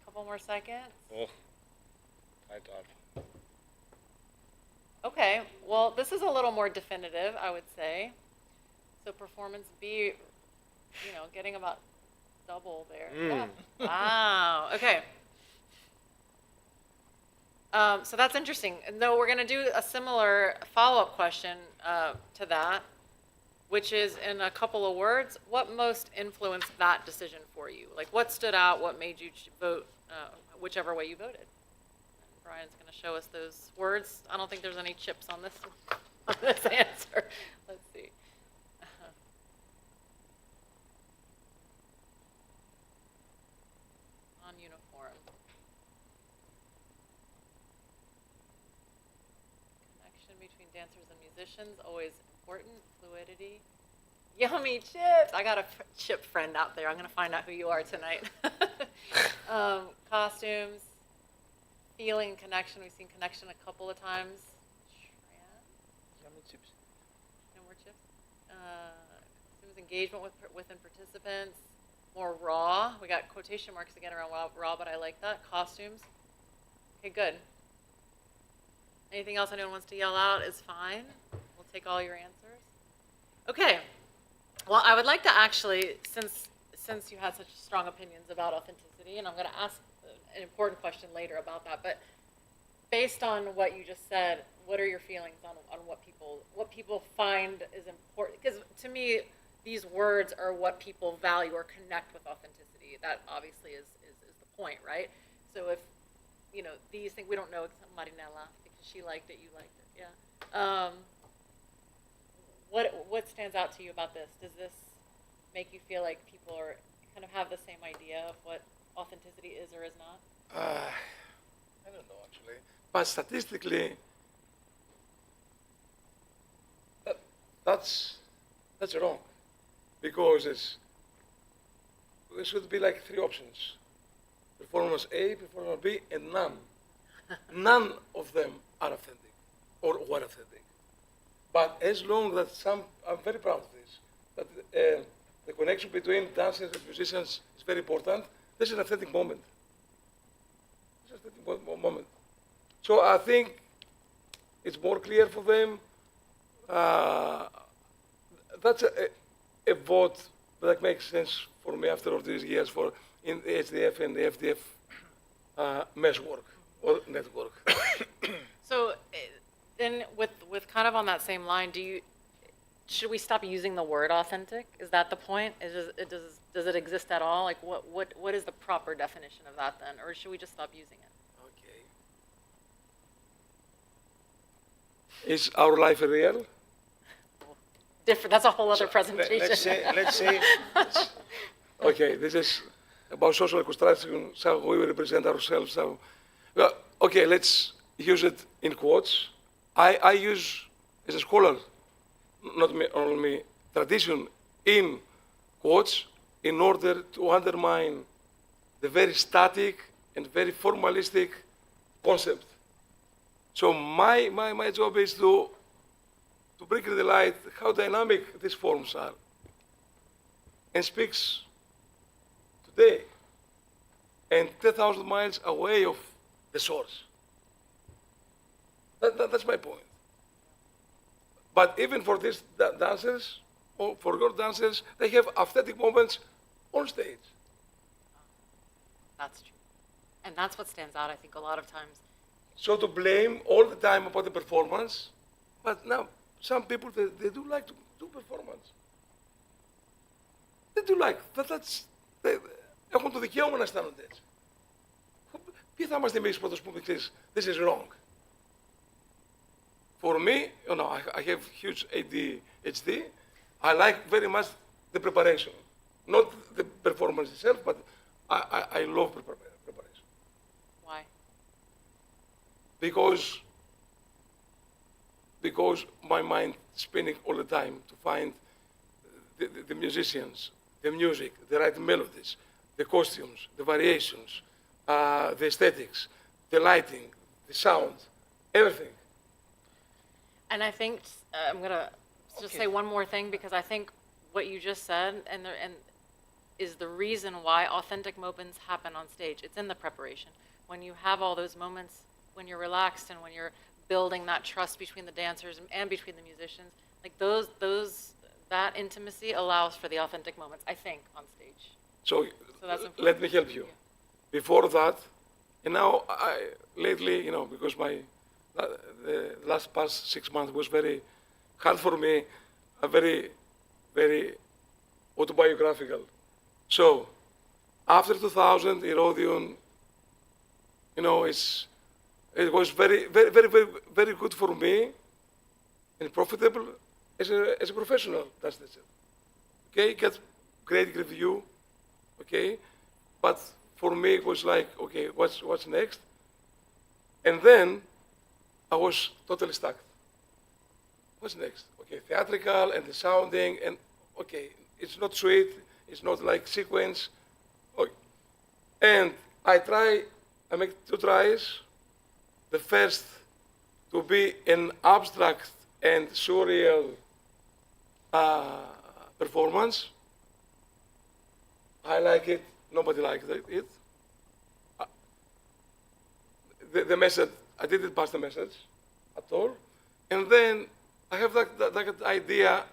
Couple more seconds. Okay, well, this is a little more definitive, I would say. So performance B, getting about double there. Yeah. Wow. Okay. So that's interesting. No, we're going to do a similar follow-up question to that, which is in a couple of words, what most influenced that decision for you? Like what stood out, what made you vote whichever way you voted? And Brian's going to show us those words. I don't think there's any chips on this answer. Let's see. Non-uniform. Connection between dancers and musicians, always important. Fluidity. Yummy chips. I got a chip friend out there. I'm going to find out who you are tonight. Costumes. Feeling, connection. We've seen connection a couple of times. Yummy chips. No more chips. Costumes, engagement within participants. More raw. We got quotation marks again around raw, but I like that. Costumes. Okay, good. Anything else anyone wants to yell out is fine. We'll take all your answers. Okay. Well, I would like to actually, since you had such strong opinions about authenticity, and I'm going to ask an important question later about that, but based on what you just said, what are your feelings on what people find is important? Because to me, these words are what people value or connect with authenticity. That obviously is the point, right? So if, these things, we don't know Marinella, because she liked it, you liked it, yeah. What stands out to you about this? Does this make you feel like people are kind of have the same idea of what authenticity is or is not? I don't know actually, but statistically, that's wrong, because there should be like three options: performance A, performance B, and none. None of them are authentic or were authentic. But as long as I'm very proud of this, that the connection between dancers and musicians is very important. This is an authentic moment. This is an authentic moment. So I think it's more clear for them. That's a vote that makes sense for me after all these years in the HDF and the FDF mesh work or network. So then with kind of on that same line, should we stop using the word authentic? Is that the point? Does it exist at all? Like what is the proper definition of that then? Or should we just stop using it? Okay. Is our life real? Different, that's a whole other presentation. Let's say Okay, this is about social construction, how we represent ourselves. Well, okay, let's use it in quotes. I use, as a scholar, not only tradition, in quotes, in order to undermine the very static and very formalistic concept. So my job is to bring to the light how dynamic these forms are, and speaks today and 10,000 miles away of the source. That's my point. But even for these dancers, or for your dancers, they have authentic moments on stage. That's true. And that's what stands out, I think, a lot of times. So to blame all the time about the performance, but now some people, they do like to do performance. They do like, έχουν το δικαίωμα να αισθάνονται έτσι. Ποιοι θα είμαστε εμείς πρώτος που πούμε, this is wrong. For me, I have huge ADHD. I like very much the preparation. Not the performance itself, but I love preparation. Why? Because my mind is spinning all the time to find the musicians, the music, the right melodies, the costumes, the variations, the aesthetics, the lighting, the sound, everything. And I think I'm going to just say one more thing, because I think what you just said and is the reason why authentic moments happen on stage. It's in the preparation. When you have all those moments, when you're relaxed and when you're building that trust between the dancers and between the musicians, like that intimacy allows for the authentic moments, I think, on stage. So that's important. let me help you. Before that, and now lately, because the last past 6 months was very hard for me, very, very autobiographical. So after 2000, Herodion, it was very, very, very, very, very good for me and profitable as a professional. That's it. Okay, get great review. Okay, but for me it was like, okay, what's next? And then I was totally stuck. What's next? Okay, theatrical and the sounding, and okay, it's not sweet, it's not like sequence. Okay. And I make 2 tries. The first to be an abstract and surreal performance. I like it, nobody liked it. The message, I didn't pass the message at all. And then I have that idea,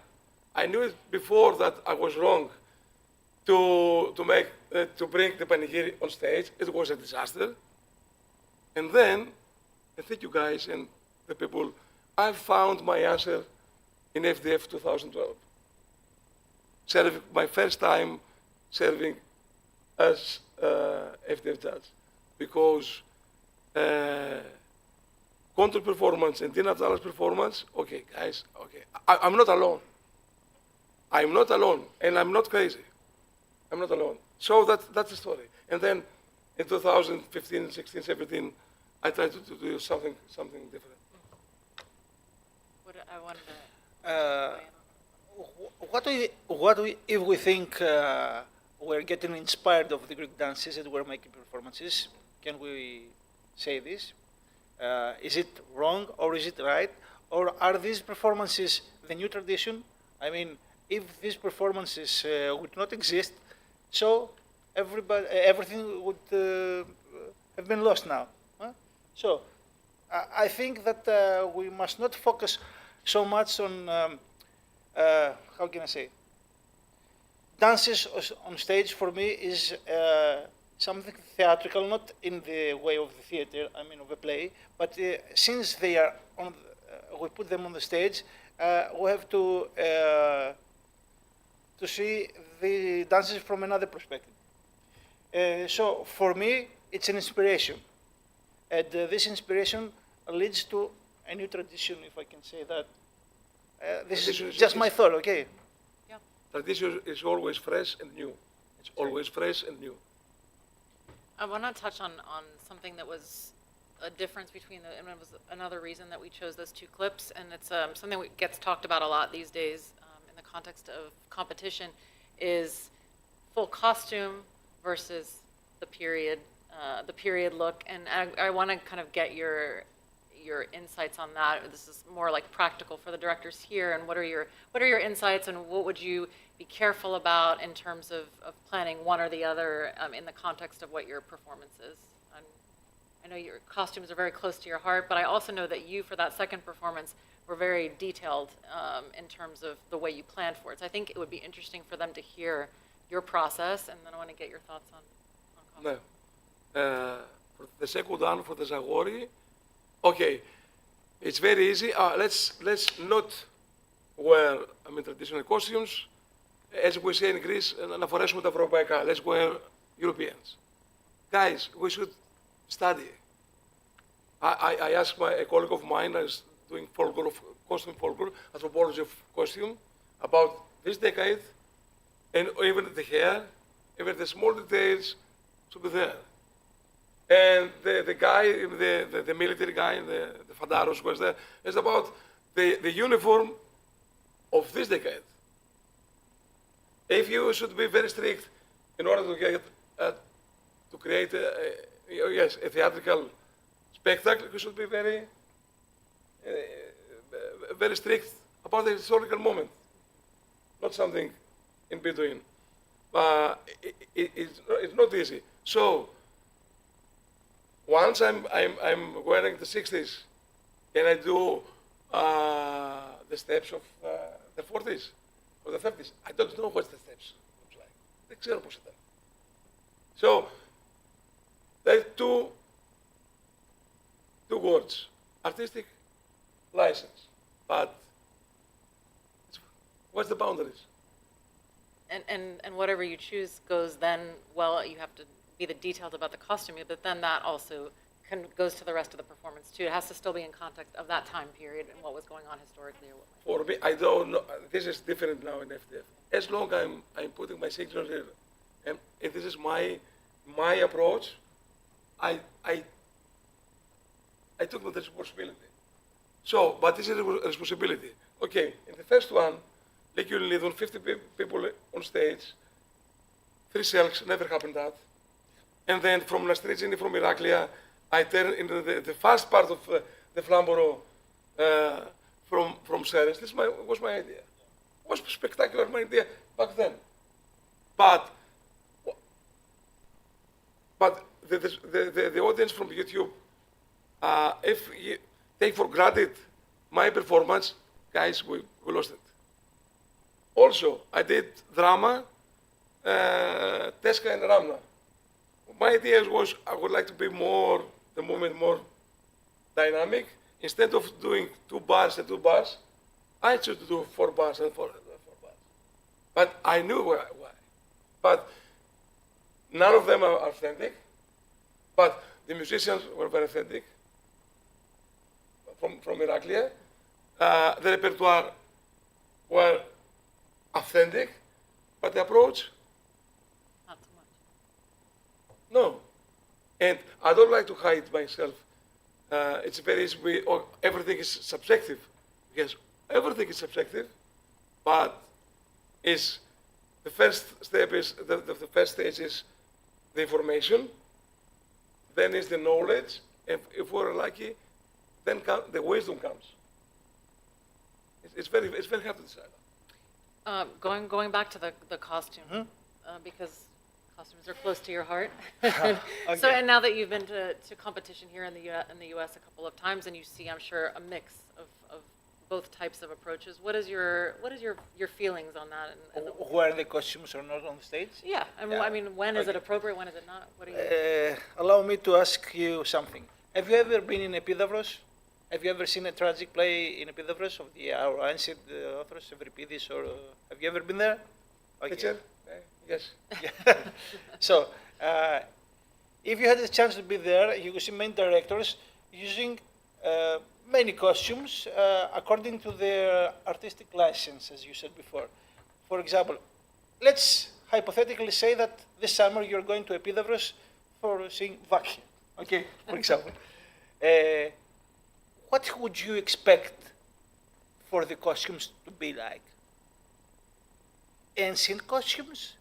I knew it before that I was wrong to bring the panegyri on stage. It was a disaster. And then, and thank you guys and the people, I found my answer in HDF 2012. My first time serving as HDF judge, because contour performance and Tina Tala's performance, okay, guys, okay. I'm not alone. I'm not alone, and I'm not crazy. I'm not alone. So that's the story. And then in 2015, 16, 17, I tried to do something different. What I wanted to. If we think we're getting inspired of the Greek dances and we're making performances, can we say this? Is it wrong or is it right? Or are these performances the new tradition? I mean, if these performances would not exist, so everything would have been lost now. Huh? So I think that we must not focus so much on, how can I say, dances on stage for me is something theatrical, not in the way of the theater, I mean of a play, but since they are on, we put them on the stage, we have to see the dances from another perspective. So for me, it's an inspiration. And this inspiration leads to a new tradition, if I can say that. This is just my thought, okay? Yeah. Tradition is always fresh and new. It's always fresh and new. I want to touch on something that was a difference between and it was another reason that we chose those 2 clips, and it's something that gets talked about a lot these days in the context of competition, is full costume versus the period look, and I want to kind of get your insights on that. This is more like practical for the directors here, and what are your insights, and what would you be careful about in terms of planning one or the other in the context of what your performance is? And I know your costumes are very close to your heart, but I also know that you, for that second performance, were very detailed in terms of the way you planned for it. So I think it would be interesting for them to hear your process, and then I want to get your thoughts on costume. No. For the second one, for the Zagori, okay, it's very easy. Let's not wear traditional costumes. As we say in Greece, να φορέσουμε τα ευρωπαϊκά. Let's wear Europeans. Guys, we should study. I asked a colleague of mine, I was doing costume folklore, anthropology of costume, about this decade, and even the hair, even the small details should be there. And the guy, the military guy, the Fandaros was there, is about the uniform of this decade. If you should be very strict in order to get to create a theatrical spectacle, you should be very very strict about the historical moment, not something in between. But it's not easy. So once I'm wearing the 60s and I do the steps of the 40s, or the 30s. I don't know what the steps looks like. Δεν ξέρω πώς ήταν. So, there are two words, artistic license, but what's the boundaries? And whatever you choose goes then, well, you have to be the details about the costume, but then that also goes to the rest of the performance too. It has to still be in context of that time period and what was going on historically or what. For me, I don't know. This is different now in FDF. As long as I'm putting my signature, and this is my approach, I took the responsibility. So, but this is a responsibility. Okay, in the first one, like you lead on 50 people on stage, 3 cells, never happened that. And then from Lastrigini, from Iraklia, I turned into the first part of the Flamboro from Seres. This was my idea. It was spectacular, my idea back then. But the audience from YouTube, if you take for granted my performance, guys, we lost it. Also, I did drama, Teska and Ramna. My idea was I would like to be the movement more dynamic. Instead of doing 2 bars and 2 bars, I chose to do 4 bars and 4 bars. But I knew why. But none of them are authentic. But the musicians were very authentic from Iraklia. The repertoire were authentic, but the approach, Not so much. no. And I don't like to hide myself. It's very easy. Everything is subjective. Yes, everything is subjective, but the first step is the first stage is the information. Then is the knowledge. If we're lucky, then the wisdom comes. It's very hard to decide. Going back to the costume, because costumes are close to your heart. So, and now that you've been to competition here in the U.S. a couple of times, and you see, I'm sure, a mix of both types of approaches. What is your feelings on that? Where the costumes are not on the stage? Yeah, I mean, when is it appropriate? When is it not? What do you? Allow me to ask you something. Have you ever been in Epidavros? Have you ever seen a tragic play in Epidavros of our ancient authors, Euripides, or have you ever been there? Okay. Teacher? Yes. So, if you had the chance to be there, you would see many directors using many costumes according to their artistic license, as you said before. For example, let's hypothetically say that this summer you're going to Epidavros for seeing Vakhi, okay, for example. What would you expect for the costumes to be like? Ancient costumes?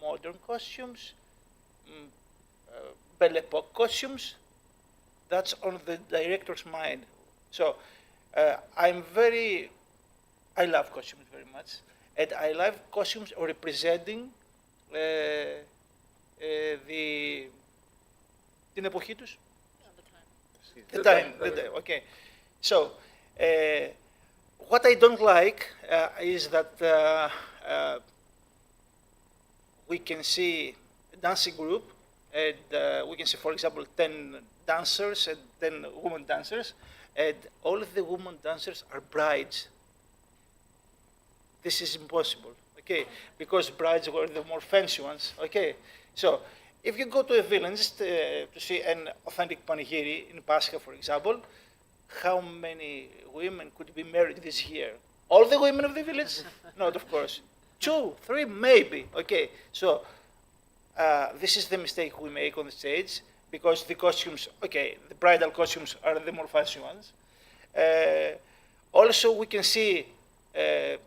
Modern costumes? Belle Epoque costumes? That's on the director's mind. So I love costumes very much, and I love costumes representing την εποχή τους. The time, okay. So, what I don't like is that we can see a dancing group, and we can see, for example, 10 dancers and 10 women dancers, and all of the women dancers are brides. This is impossible, okay, because brides were the more fancy ones, okay. So, if you go to a village to see an authentic panegyri in Pascha, for example, how many women could be married this year? All the women of the village? Not, of course. 2, 3, maybe. Okay, so this is the mistake we make on the stage, because the costumes, okay, the bridal costumes are the more fancy ones. Also, we can see, I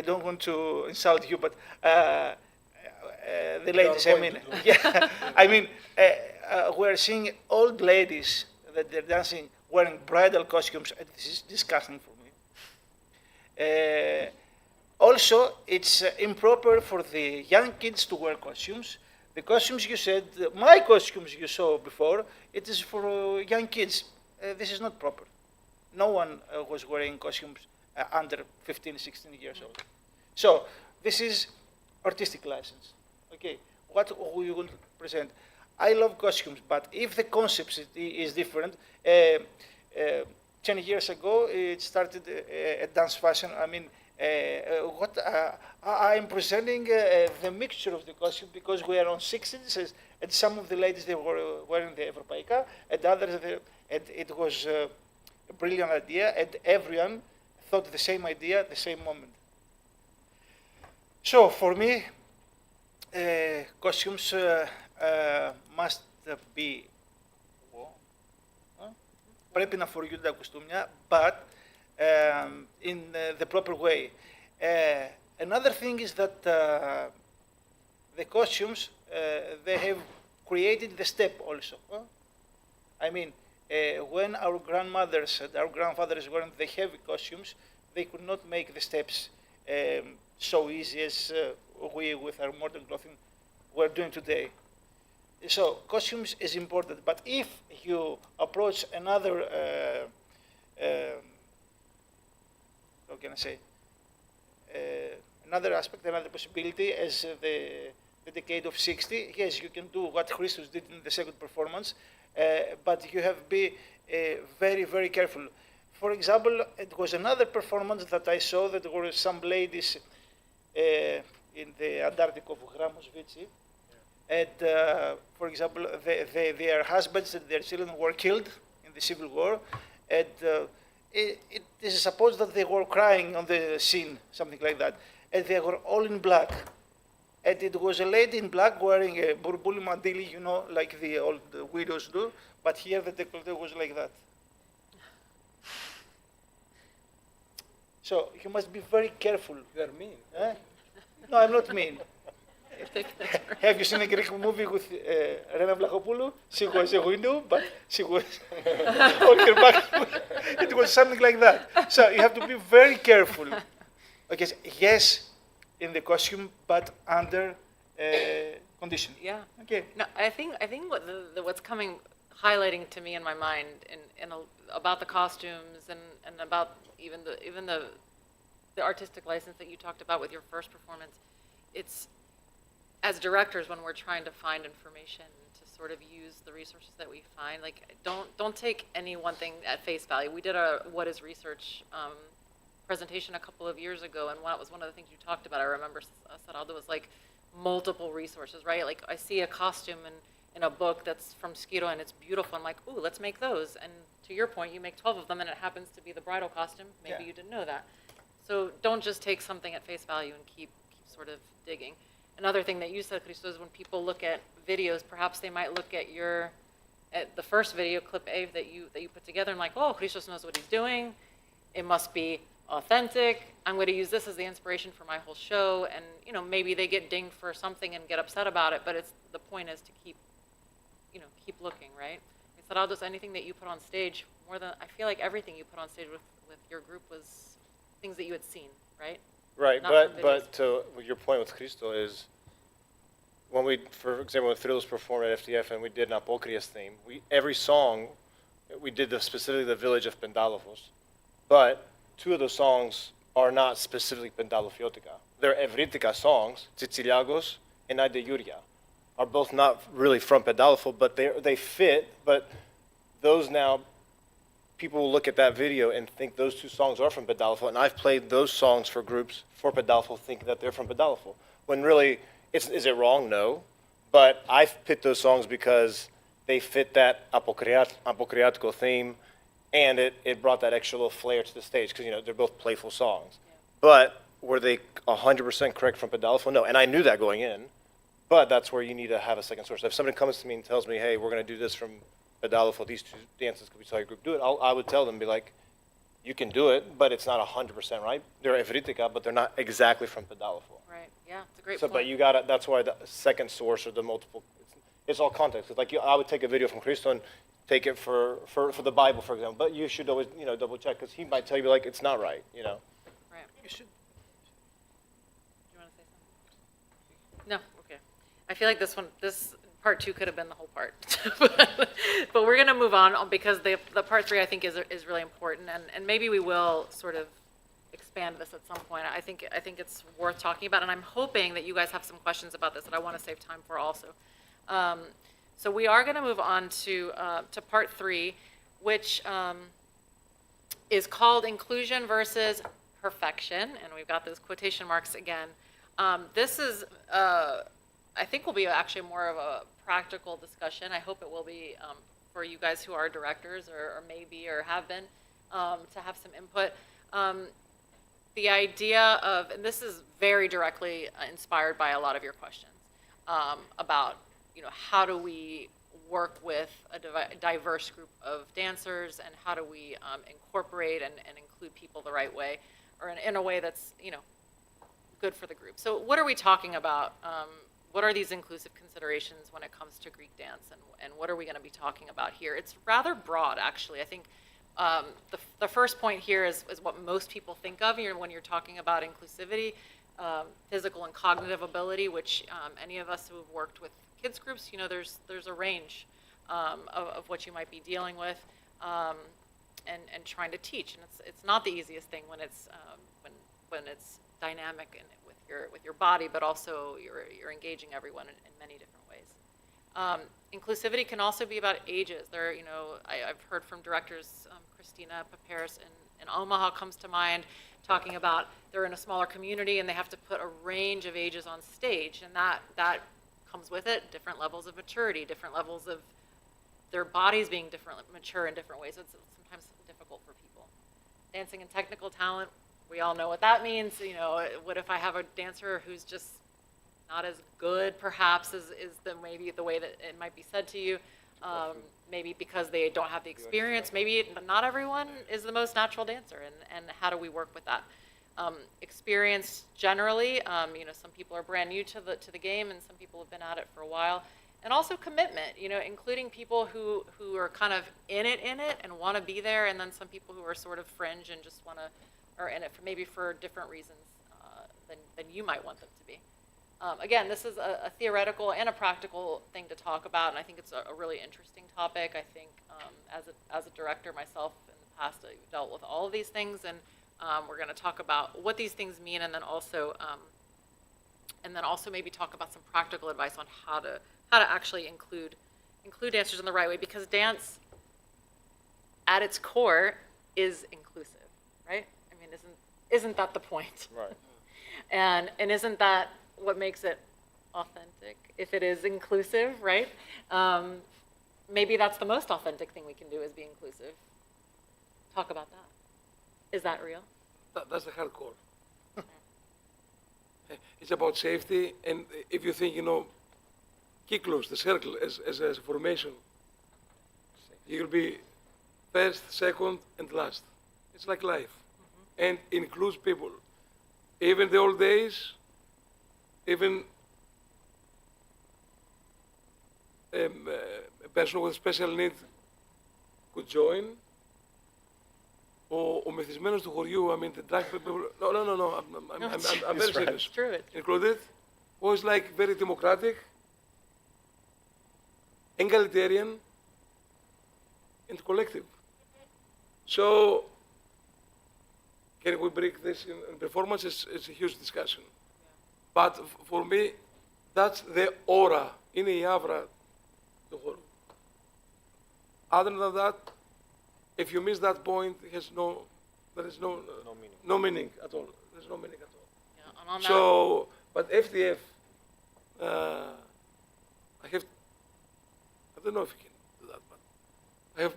don't want to insult you, but the ladies, I mean, yeah, I mean, we're seeing old ladies that they're dancing wearing bridal costumes, and this is disgusting for me. Also, it's improper for the young kids to wear costumes. The costumes you said, my costumes you saw before, it is for young kids. This is not proper. No one was wearing costumes under 15, 16 years old. So this is artistic license. Okay, what we will present. I love costumes, but if the concept is different, 10 years ago it started a dance fashion. I mean, I'm presenting the mixture of the costume because we are on 60s, and some of the ladies they were wearing the Evropaica, and others, and it was a brilliant idea, and everyone thought the same idea at the same moment. So for me, costumes must be. Πρέπει να φοριούνται τα κουστούμια, but in the proper way. Another thing is that the costumes, they have created the step also. I mean, when our grandmothers and our grandfathers were in the heavy costumes, they could not make the steps so easy as we, with our modern clothing, we're doing today. So costumes is important, but if you approach another, how can I say, another aspect, another possibility, as the decade of 60, yes, you can do what Christos did in the second performance, but you have to be very, very careful. For example, it was another performance that I saw that there were some ladies in the Antarctic of Gramovici, and for example, their husbands and their children were killed in the Civil War, and it is supposed that they were crying on the scene, something like that, and they were all in black. And it was a lady in black wearing a burbuli mandili, you know, like the old widows do, but here the décolleté was like that. So you must be very careful. You are mean. Eh? No, I'm not mean. Have you seen a Greek movie with Rena Vlachopoulou? She was a window, but she was on her back. It was something like that. So you have to be very careful. Okay, yes, in the costume, but under condition. Yeah. Okay. No, I think what's coming, highlighting to me in my mind, about the costumes and about even the artistic license that you talked about with your first performance, it's as directors when we're trying to find information to sort of use the resources that we find. Like don't take any one thing at face value. We did a What is Research presentation a couple of years ago, and that was one of the things you talked about. I remember Saraldo was like multiple resources, right? Like I see a costume in a book that's from Skiro and it's beautiful. I'm like, ooh, let's make those. And to your point, you make 12 of them and it happens to be the bridal costume. Maybe you didn't know that. So don't just take something at face value and keep sort of digging. Another thing that you said, Christos, is when people look at videos, perhaps they might look at the first video, clip A, that you put together, and like, oh, Christos knows what he's doing. It must be authentic. I'm going to use this as the inspiration for my whole show. And maybe they get dinged for something and get upset about it, but the point is to keep looking, right? Saraldos, anything that you put on stage, I feel like everything you put on stage with your group was things that you had seen, right? Right, Not but to your point with Christo is, when we, for example, when Thrills performed at FDF and we did an Apokrias theme, every song, we did specifically the village of Pendalovos, but 2 of the songs are not specifically Pendalofiotica. They're Evritica songs, Tsitsiliagos and Aide Yuria, are both not really from Pendalofo, but they fit, but those now, people will look at that video and think those 2 songs are from Pedalfo, and I've played those songs for groups for Pedalfo thinking that they're from Pedalfo. When really, is it wrong? No. But I've picked those songs because they fit that apokriatical theme, and it brought that extra little flair to the stage, because they're both playful songs. Yeah. But were they 100% correct from Pedalfo? No, and I knew that going in, but that's where you need to have a second source. If somebody comes to me and tells me, hey, we're going to do this from Pedalfo, these 2 dances, could we saw your group do it? I would tell them, be like, you can do it, but it's not 100% right. They're Evritica, but they're not exactly from Pedalfo. Right, yeah, it's a great point. point. But you got to, that's why the second source or the multiple, it's all context. It's like I would take a video from Christo and take it for the Bible, for example, but you should always, double check, because he might tell you, like, it's not right, Right. You should. Do you want to say something? No, okay. I feel like this part 2 could have been the whole part, but we're going to move on because the part 3 I think is really important, and maybe we will sort of expand this at some point. I think it's worth talking about, and I'm hoping that you guys have some questions about this that I want to save time for also. So we are going to move on to part 3, which is called Inclusion versus Perfection, and we've got those quotation marks again. This is, I think, will be actually more of a practical discussion. I hope it will be for you guys who are directors or maybe or have been, to have some input. The idea of, and this is very directly inspired by a lot of your questions about, how do we work with a diverse group of dancers, and how do we incorporate and include people the right way, or in a way that's, good for the group. So what are we talking about? What are these inclusive considerations when it comes to Greek dance, and what are we going to be talking about here? It's rather broad, actually. I think the first point here is what most people think of when you're talking about inclusivity, physical and cognitive ability, which any of us who have worked with kids groups, there's a range of what you might be dealing with and trying to teach. And it's not the easiest thing when it's dynamic and with your body, but also you're engaging everyone in many different ways. Inclusivity can also be about ages. I've heard from directors, Christina Paparis in Omaha comes to mind, talking about they're in a smaller community and they have to put a range of ages on stage, and that comes with it different levels of maturity, different levels of their bodies being mature in different ways. It's sometimes difficult for people. Dancing and technical talent, we all know what that means. What if I have a dancer who's just not as good, perhaps, is maybe the way that it might be said to you, maybe because they don't have the experience. Maybe not everyone is the most natural dancer, and how do we work with that? Experience generally, some people are brand new to the game, and some people have been at it for a while. And also commitment, including people who are kind of in it and want to be there, and then some people who are sort of fringe and just are in it maybe for different reasons than you might want them to be. Again, this is a theoretical and a practical thing to talk about, and I think it's a really interesting topic. I think as a director myself in the past, I've dealt with all of these things, and we're going to talk about what these things mean, and then also maybe talk about some practical advice on how to actually include dancers in the right way, because dance at its core is inclusive, right? I mean, isn't that the point? Right. And isn't that what makes it authentic, if it is inclusive, right? Maybe that's the most authentic thing we can do, is be inclusive. Talk about that. Is that real? That's the hardcore. It's about safety, and if you think, Kyklos, the circle, as a formation, you'll be first, second, and last. It's like life, and includes people. Even the old days, even a person with special need could join. Ο μεθυσμένος του χωριού, I mean, the drag people, no, I'm very serious. It's true. Included, was like very democratic, egalitarian, and collective. So, can we break this in performance? It's a huge discussion. But for me, that's the aura, είναι η άβρα του χώρου. Other than that, if you miss that point, there is no meaning at all. There's no meaning at all. Yeah, and on So, but HDF, I don't know if you can do that, but I have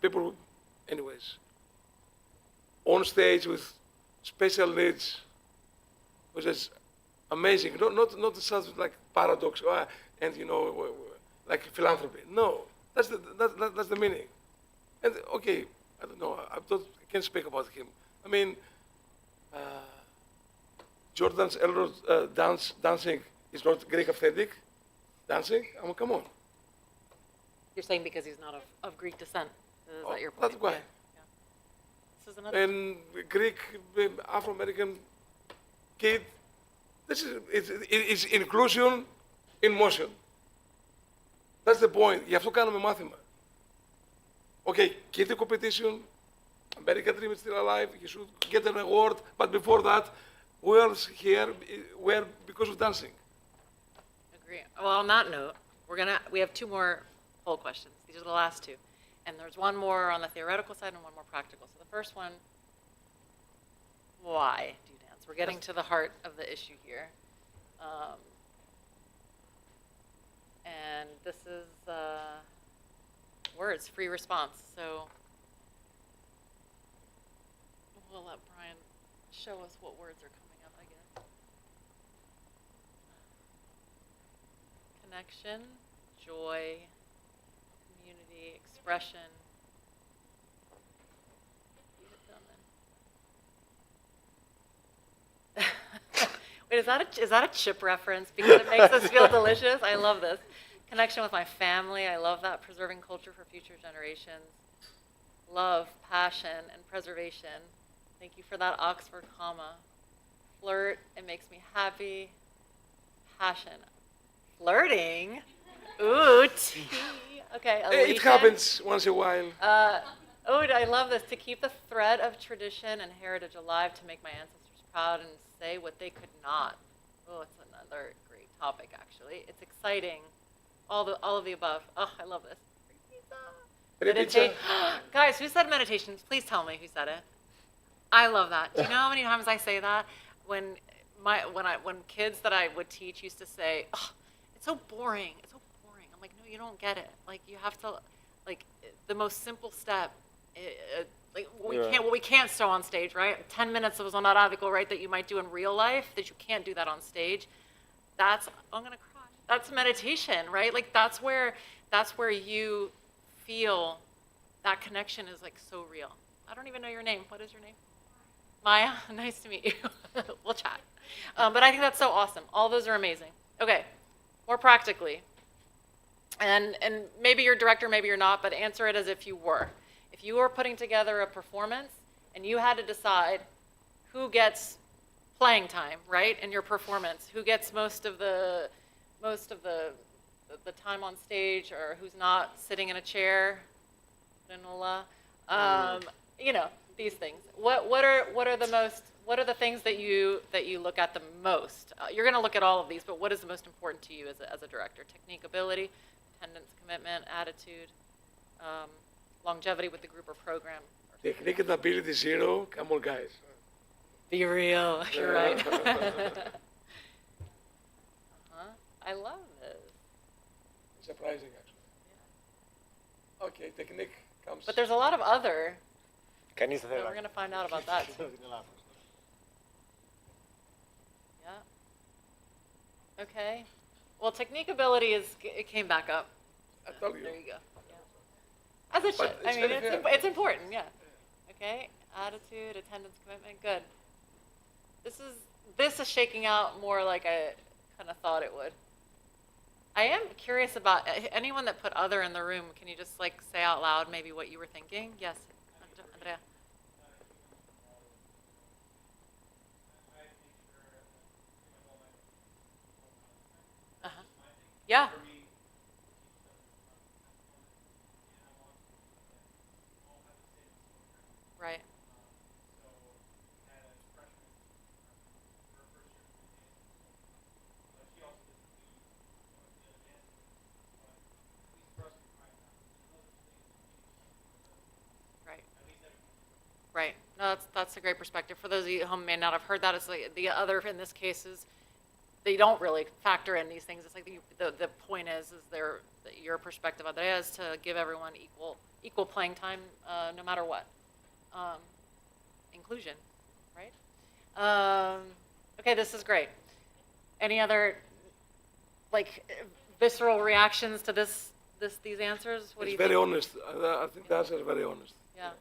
people, anyways, on stage with special needs, which is amazing. Not such like paradox and like philanthropy. No, that's the meaning. And okay, I don't know. I can't speak about him. I mean, Jordan's elder dancing is not Greek authentic dancing. I mean, come on. You're saying because he's not of Greek descent. Is that your point? That's why. Yeah. This is another. And Greek Afro-American kid. It's inclusion in motion. That's the point. Γι' αυτό κάνουμε μάθημα. Okay, kid competition, American dream is still alive. He should get an award. But before that, we are here were because of dancing. Agree. Well, on that note, we have two more poll questions. These are the last two. And there's one more on the theoretical side and one more practical. So the first one, why do you dance? We're getting to the heart of the issue here. And this is words, free response. So we'll let Brian show us what words are coming up, I guess. Connection, joy, community, expression. Wait, is that a chip reference? Because it makes us feel delicious. I love this. Connection with my family. I love that. Preserving culture for future generations. Love, passion, and preservation. Thank you for that Oxford comma. Flirt. It makes me happy. Passion. Flirting. Ooh, tea. Okay, elation. It happens once in a while. Oh, I love this. To keep the thread of tradition and heritage alive, to make my ancestors proud and say what they could not. Oh, it's another great topic, actually. It's exciting. All of the above. Oh, I love this. Meditation. Guys, who said meditations? Please tell me who said it. I love that. Do you know how many times I say that? When kids that I would teach used to say, oh, it's so boring. It's so boring. I'm like, no, you don't get it. Like, you have to, like, the most simple step. We can't show on stage, right? 10 minutes was on that article, right, that you might do in real life, that you can't do that on stage. I'm gonna cry. That's meditation, right? Like that's where you feel that connection is like so real. I don't even know your name. What is your name? Maya. Nice to meet you. We'll chat. But I think that's so awesome. All those are amazing. Okay, more practically. And maybe you're director, maybe you're not, but answer it as if you were. If you were putting together a performance and you had to decide who gets playing time, right, in your performance, who gets most of the time on stage, or who's not sitting in a chair, you know, these things. What are the things that you look at the most? You're going to look at all of these, but what is the most important to you as a director? Technique, ability, attendance, commitment, attitude, longevity with the group or program. Technique and ability zero. Come on, guys. Be real. You're right. I love this. Surprising, actually. Yeah. Okay, technique comes. But there's a lot of other. Can you say So we're going to find out about that too. Yeah. Okay. Well, technique ability it came back up. I told you. There you go. Yeah. As it should. I mean, it's important. Yeah. Okay. Attitude, attendance, commitment. Good. This is shaking out more like I kind of thought it would. I am curious about anyone that put other in the room. Can you just like say out loud maybe what you were thinking? Yes, Andrea. Uh-huh. Yeah. Right. Right. No, that's a great perspective. For those of you who may not have heard that, it's like the other in this case is they don't really factor in these things. It's like the point is your perspective, Andrea, is to give everyone equal playing time, no matter what. Inclusion, right? Okay, this is great. Any other like visceral reactions to these answers? What do you think? Very honest. I think the answer is very honest. Yeah.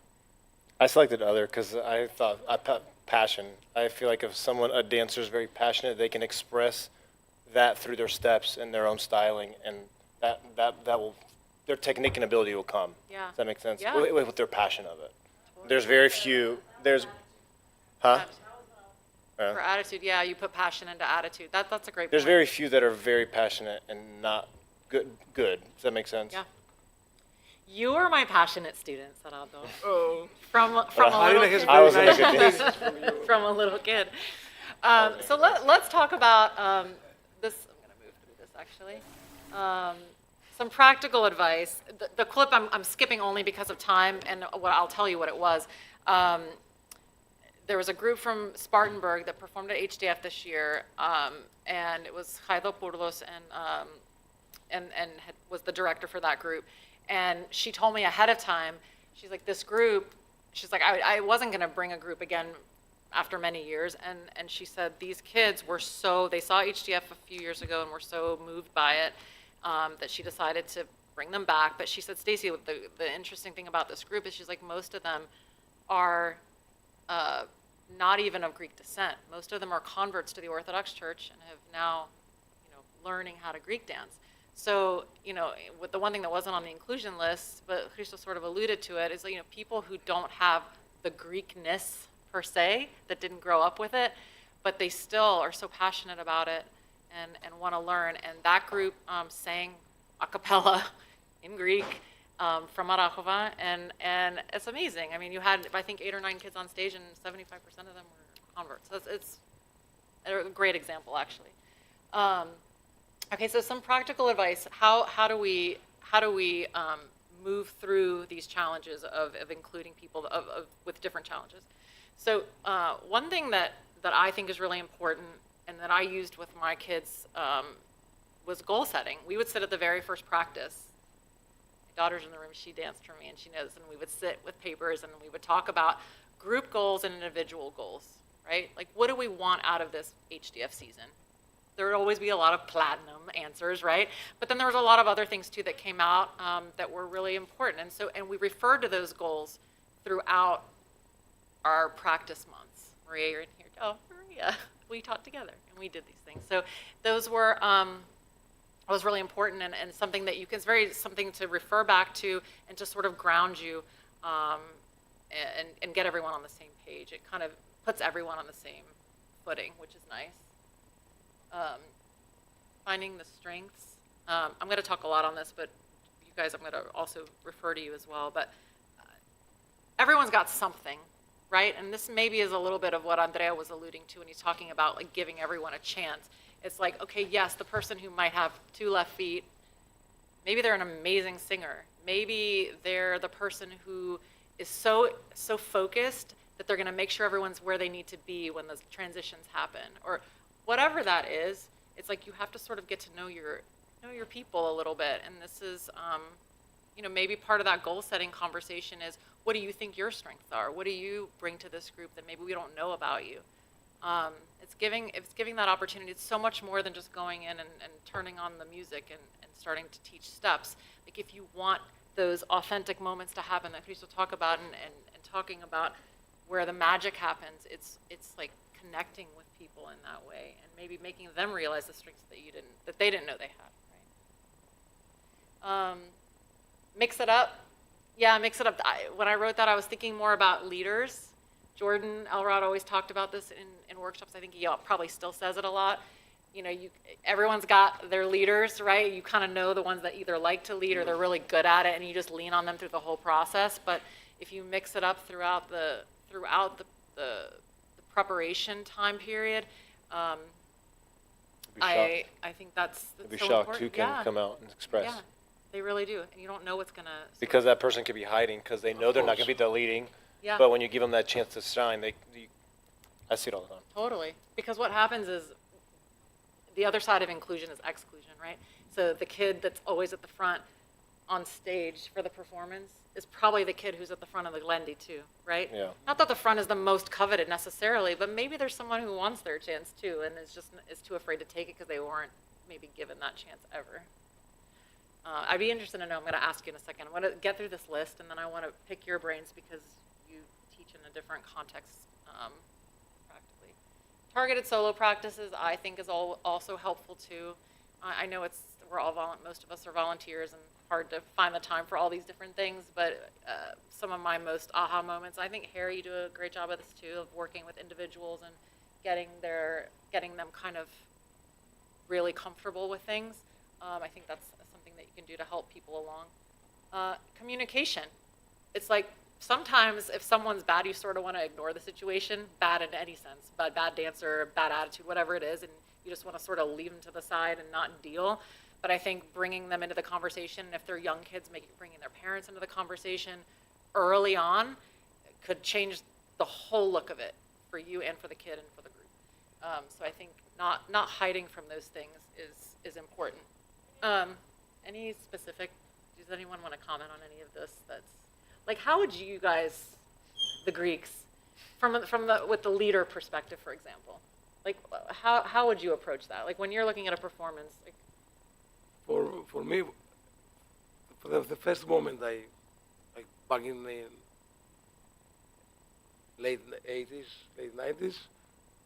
I selected other because I thought passion. I feel like if a dancer is very passionate, they can express that through their steps and their own styling, and that will, their technique and ability will come. Yeah. Does that make sense? Yeah. With their passion of it. There's very few. Huh? For attitude, yeah, you put passion into attitude. That's a great There's point. very few that are very passionate and not good. Does that make sense? Yeah. You are my passionate student, Sarantos. Oh. From a Marina little has kid. I was in very a good nice days. things from you. From a little kid. So let's talk about this. I'm going to move through this actually. Some practical advice. The clip I'm skipping only because of time, and I'll tell you what it was. There was a group from Spartanburg that performed at HDF this year, and it was Chaidopoulos and was the director for that group. And she told me ahead of time, she's like, this group, she's like, I wasn't going to bring a group again after many years. And she said, these kids were they saw HDF a few years ago and were so moved by it that she decided to bring them back. But she said, Stacie, the interesting thing about this group is she's like, most of them are not even of Greek descent. Most of them are converts to the Orthodox Church and have now, learning how to Greek dance. So, with the one thing that wasn't on the inclusion list, but Christos sort of alluded to it, is people who don't have the Greekness per se, that didn't grow up with it, but they still are so passionate about it and want to learn. And that group sang a cappella in Greek from Arachova, and it's amazing. I mean, you had, I think, 8 or 9 kids on stage, and 75% of them were converts. So it's a great example, actually. Okay, so some practical advice. How do we move through these challenges of including people with different challenges? So one thing that I think is really important and that I used with my kids was goal setting. We would sit at the very first practice. My daughter's in the room, she danced for me and she knows, and we would sit with papers and we would talk about group goals and individual goals, right? Like, what do we want out of this HDF season? There would always be a lot of platinum answers, right? But then there was a lot of other things too that came out that were really important. And we referred to those goals throughout our practice months. Maria, you're in here. Oh, Maria, we taught together and we did these things. So those were, was really important and something that it's something to refer back to and to sort of ground you and get everyone on the same page. It kind of puts everyone on the same footing, which is nice. Finding the strengths. I'm going to talk a lot on this, but you guys, I'm going to also refer to you as well. But everyone's got something, right? And this maybe is a little bit of what Andrea was alluding to when he's talking about like giving everyone a chance. It's like, okay, yes, the person who might have 2 left feet, maybe they're an amazing singer. Maybe they're the person who is so focused that they're going to make sure everyone's where they need to be when the transitions happen, or whatever that is. It's like you have to sort of get to know your people a little bit. And this is, maybe part of that goal setting conversation is, what do you think your strengths are? What do you bring to this group that maybe we don't know about you? It's giving that opportunity. It's so much more than just going in and turning on the music and starting to teach steps. Like, if you want those authentic moments to happen that Christos talk about and talking about where the magic happens, it's like connecting with people in that way and maybe making them realize the strengths that they didn't know they had, right? Mix it up. Yeah, mix it up. When I wrote that, I was thinking more about leaders. Jordan Elrod always talked about this in workshops. I think he probably still says it a lot. Everyone's got their leaders, right? You kind of know the ones that either like to lead or they're really good at it, and you just lean on them through the whole process. But if you mix it up throughout the preparation time period, I think that's I'd be so shocked important. who can Yeah. come out and express. Yeah, they really do, and you don't know what's gonna. Because that person could be hiding because they know they're not going to be the leading. Yeah. But when you give them that chance to shine, I see it all the time. Totally, because what happens is the other side of inclusion is exclusion, right? So the kid that's always at the front on stage for the performance is probably the kid who's at the front of the Glendy too, right? Yeah. Not that the front is the most coveted necessarily, but maybe there's someone who wants their chance too and is too afraid to take it because they weren't maybe given that chance ever. I'd be interested to know. I'm going to ask you in a second. I want to get through this list, and then I want to pick your brains because you teach in a different context practically. Targeted solo practices, I think, is also helpful too. I know most of us are volunteers and hard to find the time for all these different things, but some of my most aha moments, I think, Harry, you do a great job of this too, of working with individuals and getting them kind of really comfortable with things. I think that's something that you can do to help people along. Communication. It's like sometimes if someone's bad, you sort of want to ignore the situation, bad in any sense, bad dancer, bad attitude, whatever it is, and you just want to sort of leave them to the side and not deal. But I think bringing them into the conversation, if they're young kids, bringing their parents into the conversation early on could change the whole look of it for you and for the kid and for the group. So I think not hiding from those things is important. Any specific, does anyone want to comment on any of this? That's like, how would you guys, the Greeks, with the leader perspective, for example, like how would you approach that? Like when you're looking at a performance, like. For me, for the first moment, back in the late 80s, late 90s,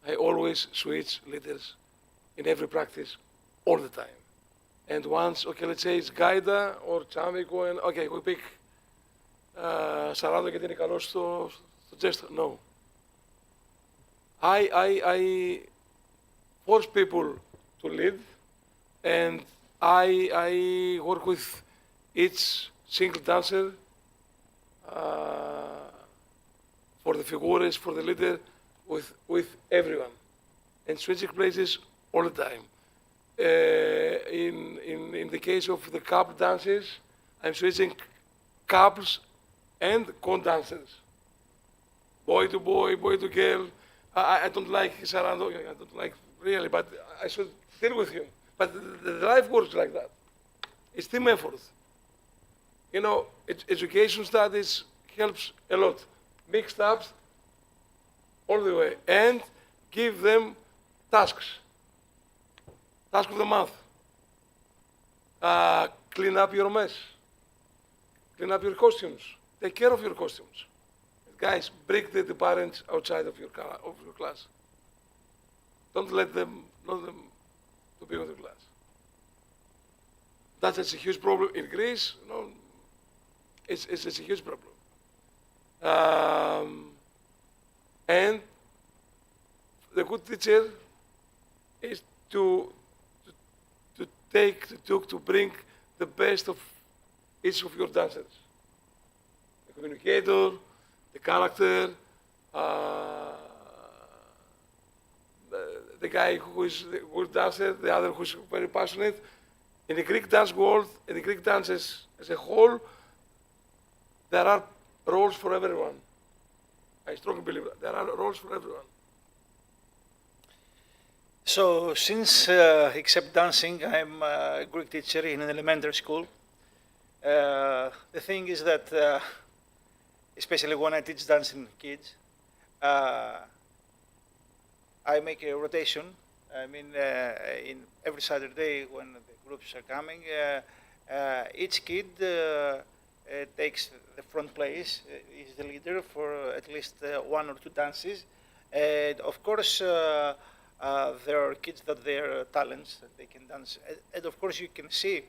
I always switch leaders in every practice all the time. And once, okay, let's say it's Gaida or Chamiko, and okay, we pick Sarantos γιατί είναι καλός στο gesture. No. I force people to lead, and I work with each single dancer for the figures, for the leader, with everyone, and switching places all the time. In the case of the couple dances, I'm switching couples and co-dancers, boy to boy, boy to girl. I don't like Sarantos, I don't like really, but I should deal with him. But the life works like that. It's team effort. You know, education studies helps a lot. Mixed up all the way, and give them tasks. Task of the month. Clean up your mess. Clean up your costumes. Take care of your costumes. Guys, break the parents outside of your class. Don't let them to be on the class. That's a huge problem in Greece. No, it's a huge problem. And the good teacher is to bring the best of each of your dancers. The communicator, the character, the guy who is the good dancer, the other who's very passionate. In the Greek dance world, in the Greek dances as a whole, there are roles for everyone. I strongly believe that. There are roles for everyone. So since, except dancing, I'm a Greek teacher in an elementary school. The thing is that, especially when I teach dancing kids, I make a rotation. I mean, in every Saturday when the groups are coming, each kid takes the front place, is the leader for at least one or two dances. And of course, there are kids that they're talents, that they can dance. And of course, you can see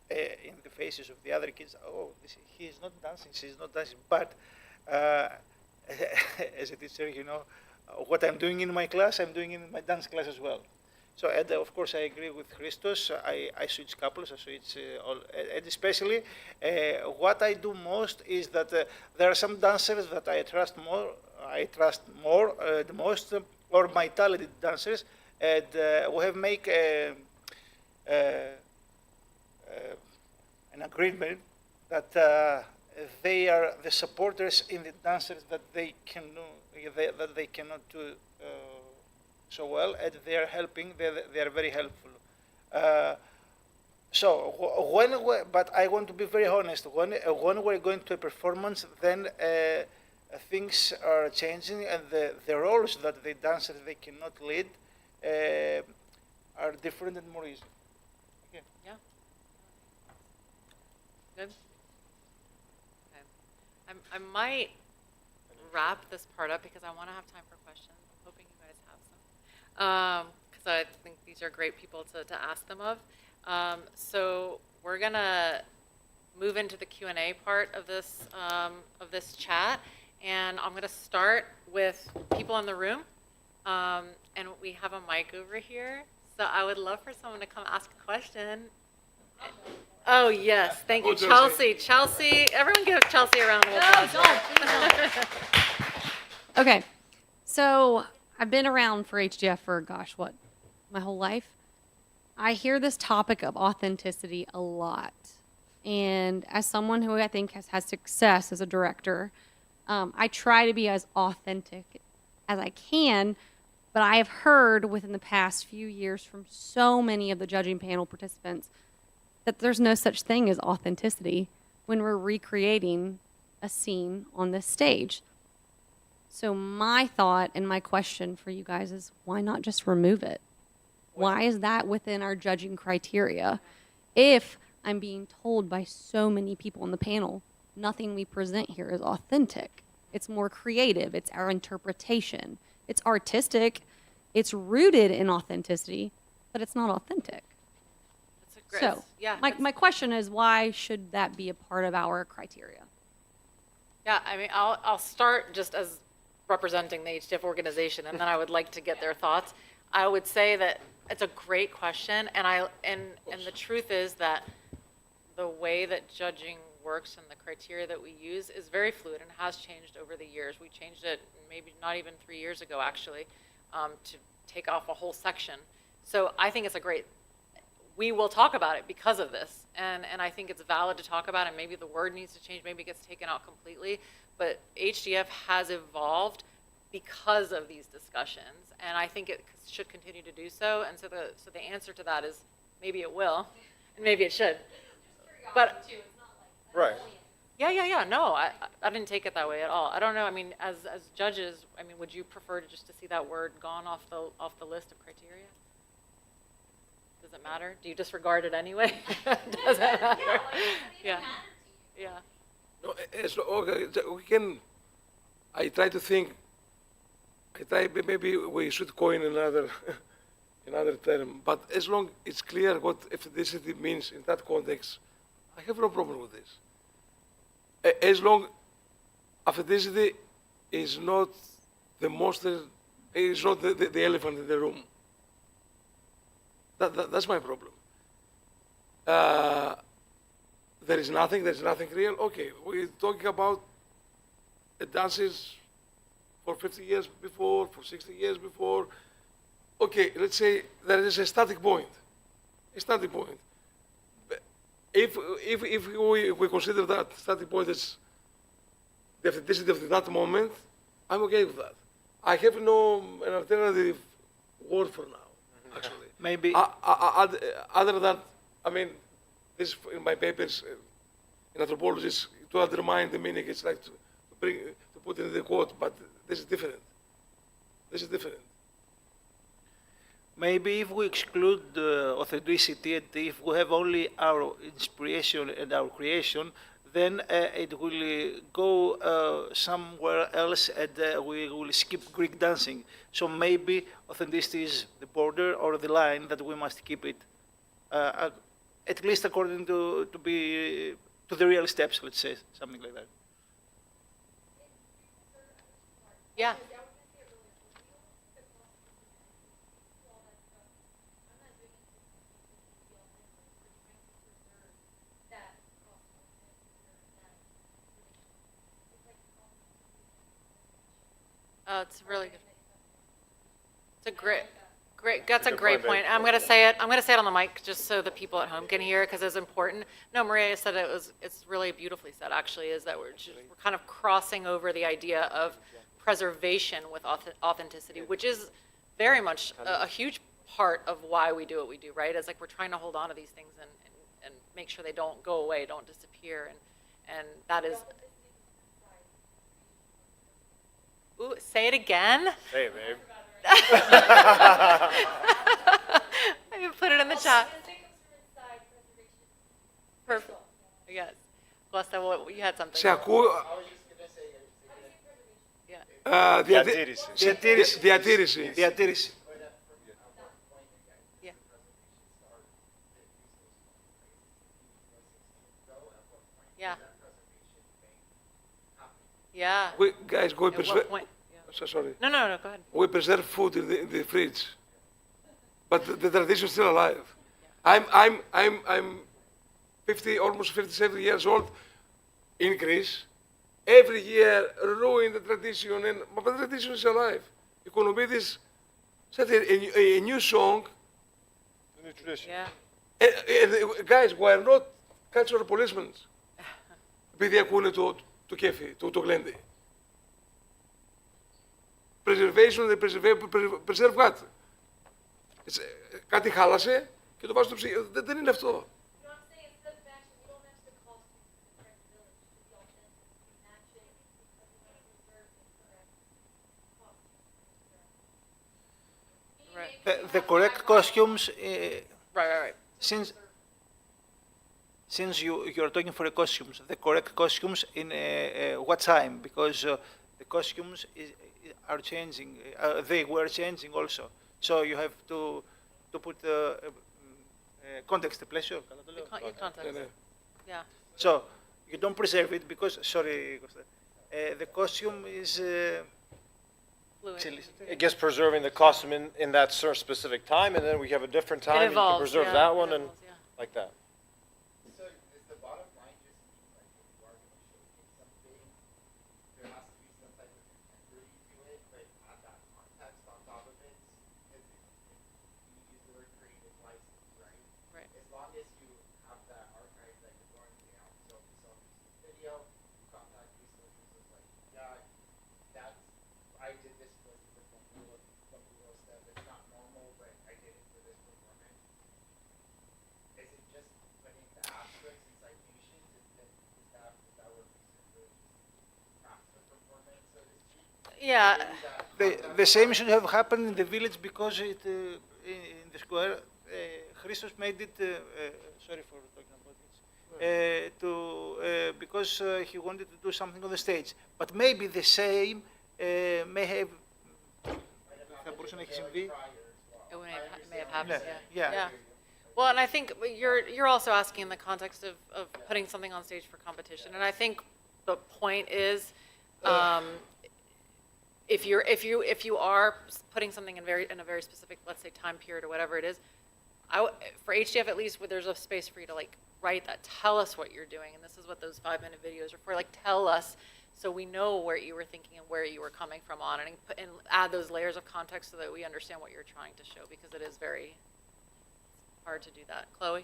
in the faces of the other kids, oh, he is not dancing, she's not dancing. But as a teacher, you know, what I'm doing in my class, I'm doing in my dance class as well. So, and of course, I agree with Christos. I switch couples, I switch all, and especially what I do most is that there are some dancers that I trust more. The most, or my talented dancers, and we have make an agreement that they are the supporters in the dancers that they can do, that they cannot do so well, and they are helping. They are very helpful. But I want to be very honest. When we're going to a performance, then things are changing, and the roles that the dancers they cannot lead are different and more easy. Okay. Yeah. Good. Okay. I might wrap this part up because I want to have time for questions. I'm hoping you guys have some, because I think these are great people to ask them of. So we're gonna move into the Q&A part of this chat, and I'm gonna start with people in the room, and we have a mic over here. So I would love for someone to come ask a question. Oh, yes, thank you, Oh, Chelsea. Chelsea, everyone give Chelsea a round of applause. Okay, so I've been around for HDF for, gosh, what, my whole life? I hear this topic of authenticity a lot. And as someone who I think has had success as a director, I try to be as authentic as I can, but I have heard within the past few years from so many of the judging panel participants that there's no such thing as authenticity when we're recreating a scene on this stage. So my thought and my question for you guys is, why not just remove it? Why is that within our judging criteria? If I'm being told by so many people on the panel, nothing we present here is authentic. It's more creative. It's our interpretation. It's artistic. It's rooted in authenticity, but it's not authentic. That's a great, So yeah, my question is, why should that be a part of our criteria? yeah, I mean, I'll start just as representing the HDF organization, and then I would like to get their thoughts. I would say that it's a great question, and the truth is that the way that judging works and the criteria that we use is very fluid and has changed over the years. We changed it maybe not even 3 years ago, actually, to take off a whole section. So I think it's a great, we will talk about it because of this. And I think it's valid to talk about it. Maybe the word needs to change, maybe it gets taken out completely. But HDF has evolved because of these discussions. And I think it should continue to do so. And so the answer to that is maybe it will, and maybe it should. But Right. yeah. No, I didn't take it that way at all. I don't know. I mean, as judges, I mean, would you prefer just to see that word gone off the list of criteria? Does it matter? Do you disregard it anyway? Does it matter? Yeah. Yeah. No, okay, we can. I try to think. Maybe we should coin another term. But as long it's clear what ethnicity means in that context, I have no problem with this. As long authenticity is not the monster, is not the elephant in the room. That's my problem. There's nothing real. Okay, we're talking about dances for 50 years before, for 60 years before. Okay, let's say there is a static point. If we consider that static point as the authenticity of that moment, I'm okay with that. I have no an alternative word for now, actually. Maybe Other than, I mean, this in my papers in anthropology is to undermine the meaning. It's like to put in the quote, but this is different. maybe if we exclude authenticity and if we have only our inspiration and our creation, then it will go somewhere else and we will skip Greek dancing. So maybe authenticity is the border or the line that we must keep it, at least according to the real steps, let's say, something like that. Yeah. It's really good. It's a that's a great point. I'm going to say it on the mic just so the people at home can hear it because it's important. No, Maria said it's really beautifully said actually, is that we're kind of crossing over the idea of preservation with authenticity, which is very much a huge part of why we do what we do, right? It's like we're trying to hold on to these things and make sure they don't go away, don't disappear. And that is... Ooh, say it again. Say it, babe. I can put it in the chat. Perfect. Yes. Costa, you had something. Σε ακούω. Yeah. Διατήρηση. Διατήρηση. Yeah. Yeah. Yeah. Guys, we At preserve. what point? Yeah. Sorry. No, go ahead. We preserve food in the fridge, but the tradition is still alive. I'm almost 57 years old in Greece, every year ruin the tradition, but the tradition is alive. Economidis said a new song, The new tradition. Yeah. guys, we are not cultural policemen. Επειδή ακούνε το κέφι, το γλέντι. Preservation, preserve what? Κάτι χάλασε και το βάζω στο ψυγείο. Δεν είναι αυτό. The correct costumes, Right. since you're talking for the costumes, the correct costumes in what time? Because the costumes are changing. They were changing also. So you have to put context, pleasure. Your context. Ναι. Yeah. So you don't preserve it because, sorry, Costa, the costume is Fluid. It gets preserving the costume in that specific time, and then we have a different time, It and you can evolves. preserve Yeah, that it one, and evolves, yeah. like that. So is the bottom line just mean like if you are going to showcase something, there has to be some type of integrity to it, but add that context on top of it? Because you use the word creative license, right? Right. As long as you have that archive that you're going down, so if you saw this video, you contact resources, it's like, yeah, that's, I did this for stuff. It's not normal, but I did it for this performance. Is it just putting the asterisks and citations? Is that what research crafts the performance, so to speak? Yeah. the same should have happened in the village because it in the square. Christos made it. Sorry for talking about this. Because he wanted to do something on the stage, but maybe the same may have. Θα μπορούσε να έχει συμβεί. It may have happened. Yeah. Yeah. Well, and I think you're also asking in the context of putting something on stage for competition, and I think the point is, if you are putting something in a very specific, let's say, time period or whatever it is, for HDF at least, where there's a space for you to like write that, tell us what you're doing, and this is what those 5-minute videos are for. Like, tell us, so we know where you were thinking and where you were coming from on it, and add those layers of context so that we understand what you're trying to show, because it is very hard to do that. Chloe?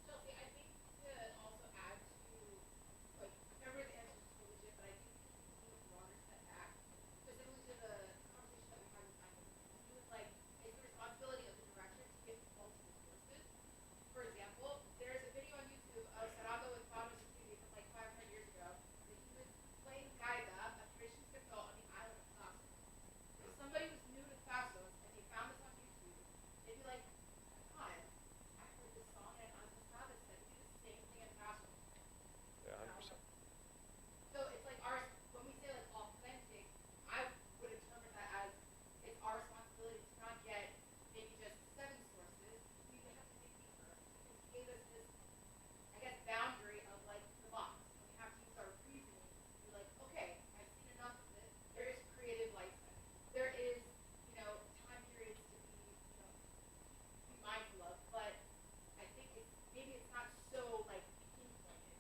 Chelsea, I think to also add to, like, everybody's answer is totally legit, but I think you need a broader step back, specifically to the conversation that we had with Michael. He was like, it's the responsibility of the director to get multiple sources. For example, there's a video on YouTube of Sarantos Kaperonis from like 500 years ago, that he was playing Gaida, a tradition skipto on the island of Knossos. If somebody was new to Knossos and they found this on YouTube, they'd be like, God, I heard this song and Anoixi Weekend said we do the same thing in Knossos. Yeah, 100%. So it's like when we say like authentic, I would interpret that as it's our responsibility to not get maybe just 7 sources. We have to dig deeper because he gave us this, I guess, boundary of like the box. And we have to use our reasoning to be like, okay, I've seen enough of this. There is creative license. There is, time periods to be mindful of, but I think maybe it's not so like pinpointed.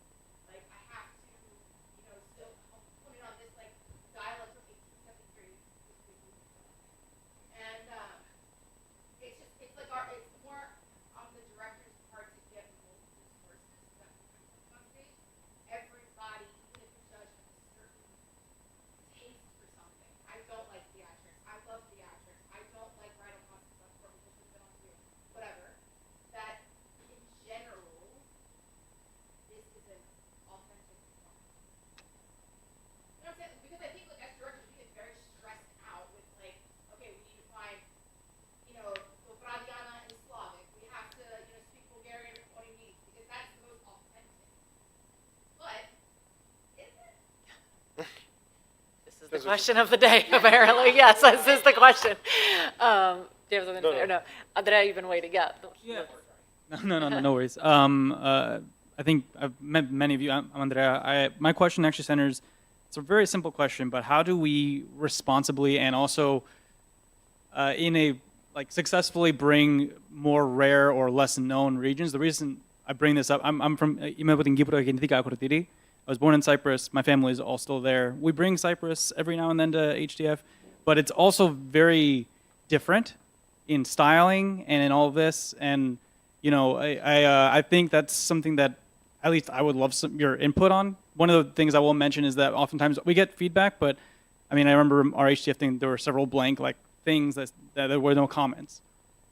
Like I have to, still put it on this like dialect from 1873, and it's like it's more on the director's part to get multiple sources that we can put on stage. Everybody, even if the judge has a certain taste for something. I don't like theatrics. I love theatrics. I don't like Rhino Constance on court because we've been on too. Whatever. That in general, this is an authentic performance. You know what I'm saying? Because I think like as directors we get very stressed out with like, okay, we need to find, Ioannina is Slavic. We have to, speak Bulgarian for what he needs because that's the most authentic. But is it? This is the question of the day, apparently. Yes, this is the question. Do you have something to say? Or no? Andrea, you've been waiting. Yeah. No worries. I think I've met many of you. I'm Andrea. My question actually centers, it's a very simple question, but how do we responsibly and also successfully bring more rare or less known regions? The reason I bring this up. I'm from, είμαι από την Κύπρο, γεννήθηκα Ακροτήρη. I was born in Cyprus. My family is all still there. We bring Cyprus every now and then to HDF, but it's also very different in styling and in all of this. And, you know, I think that's something that at least I would love your input on. One of the things I will mention is that oftentimes we get feedback, but I mean, I remember our HDF thing, there were several blank like things that there were no comments.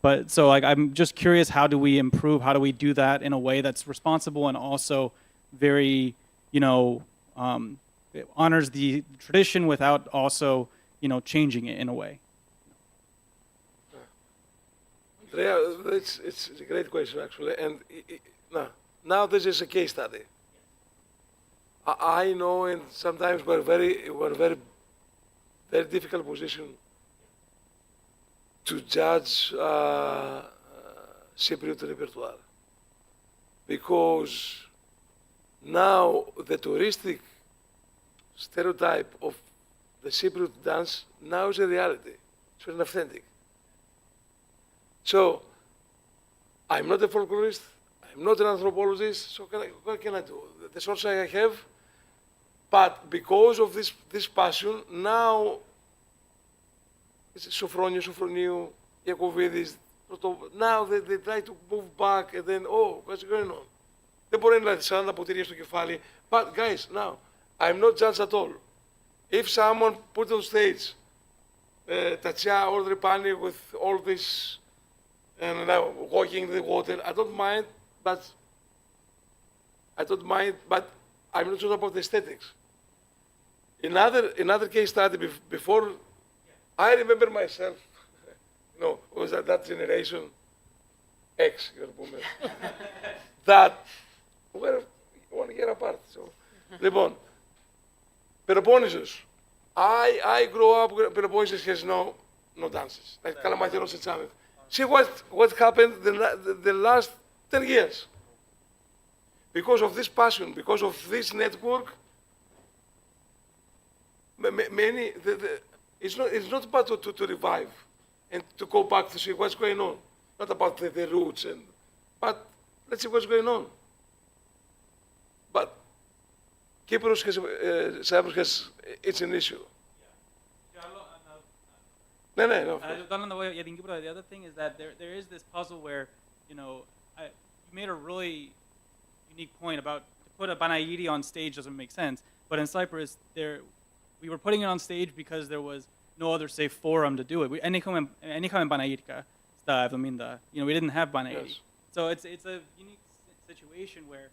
But so like, I'm just curious, how do we improve? How do we do that in a way that's responsible and also very, you know, it honors the tradition without also, you know, changing it in a way? Andrea, it's a great question actually, and now this is a case study. I know, and sometimes we're very difficult position to judge Cypriot repertoire, because now the touristic stereotype of the Cypriot dance now is a reality. It's very authentic. So I'm not a folklorist, I'm not an anthropologist, so what can I do? The source I have, but because of this passion, now it's Sophroniou, Sophroniou, Iacovidis, now they try to move back and then, oh, what's going on? Δεν μπορεί να είναι 40 ποτήρια στο κεφάλι. But guys, now, I'm not judged at all. If someone put on stage Tatia or Drepani with all this and now walking in the water, I don't mind, but I'm not sure about the aesthetics. Another case study before, I remember myself, you know, was that generation X, that were 1 year apart. So, λοιπόν, Peloponnesus. I grew up, Peloponnesus has no dances, like Kalamatheros and Chamet. See what happened the last 10 years. Because of this passion, because of this network, many, it's not about to revive and to go back to see what's going on. Not about the roots, but let's see what's going on. But Cyprus has, it's an issue. No. Yeah, the other thing is that there is this puzzle where, you know, you made a really unique point about to put a Panaidi on stage doesn't make sense. But in Cyprus, we were putting it on stage because there was no other safe forum to do it. And Panaidika, you know, we didn't have Panaidi. Yes. So it's a unique situation where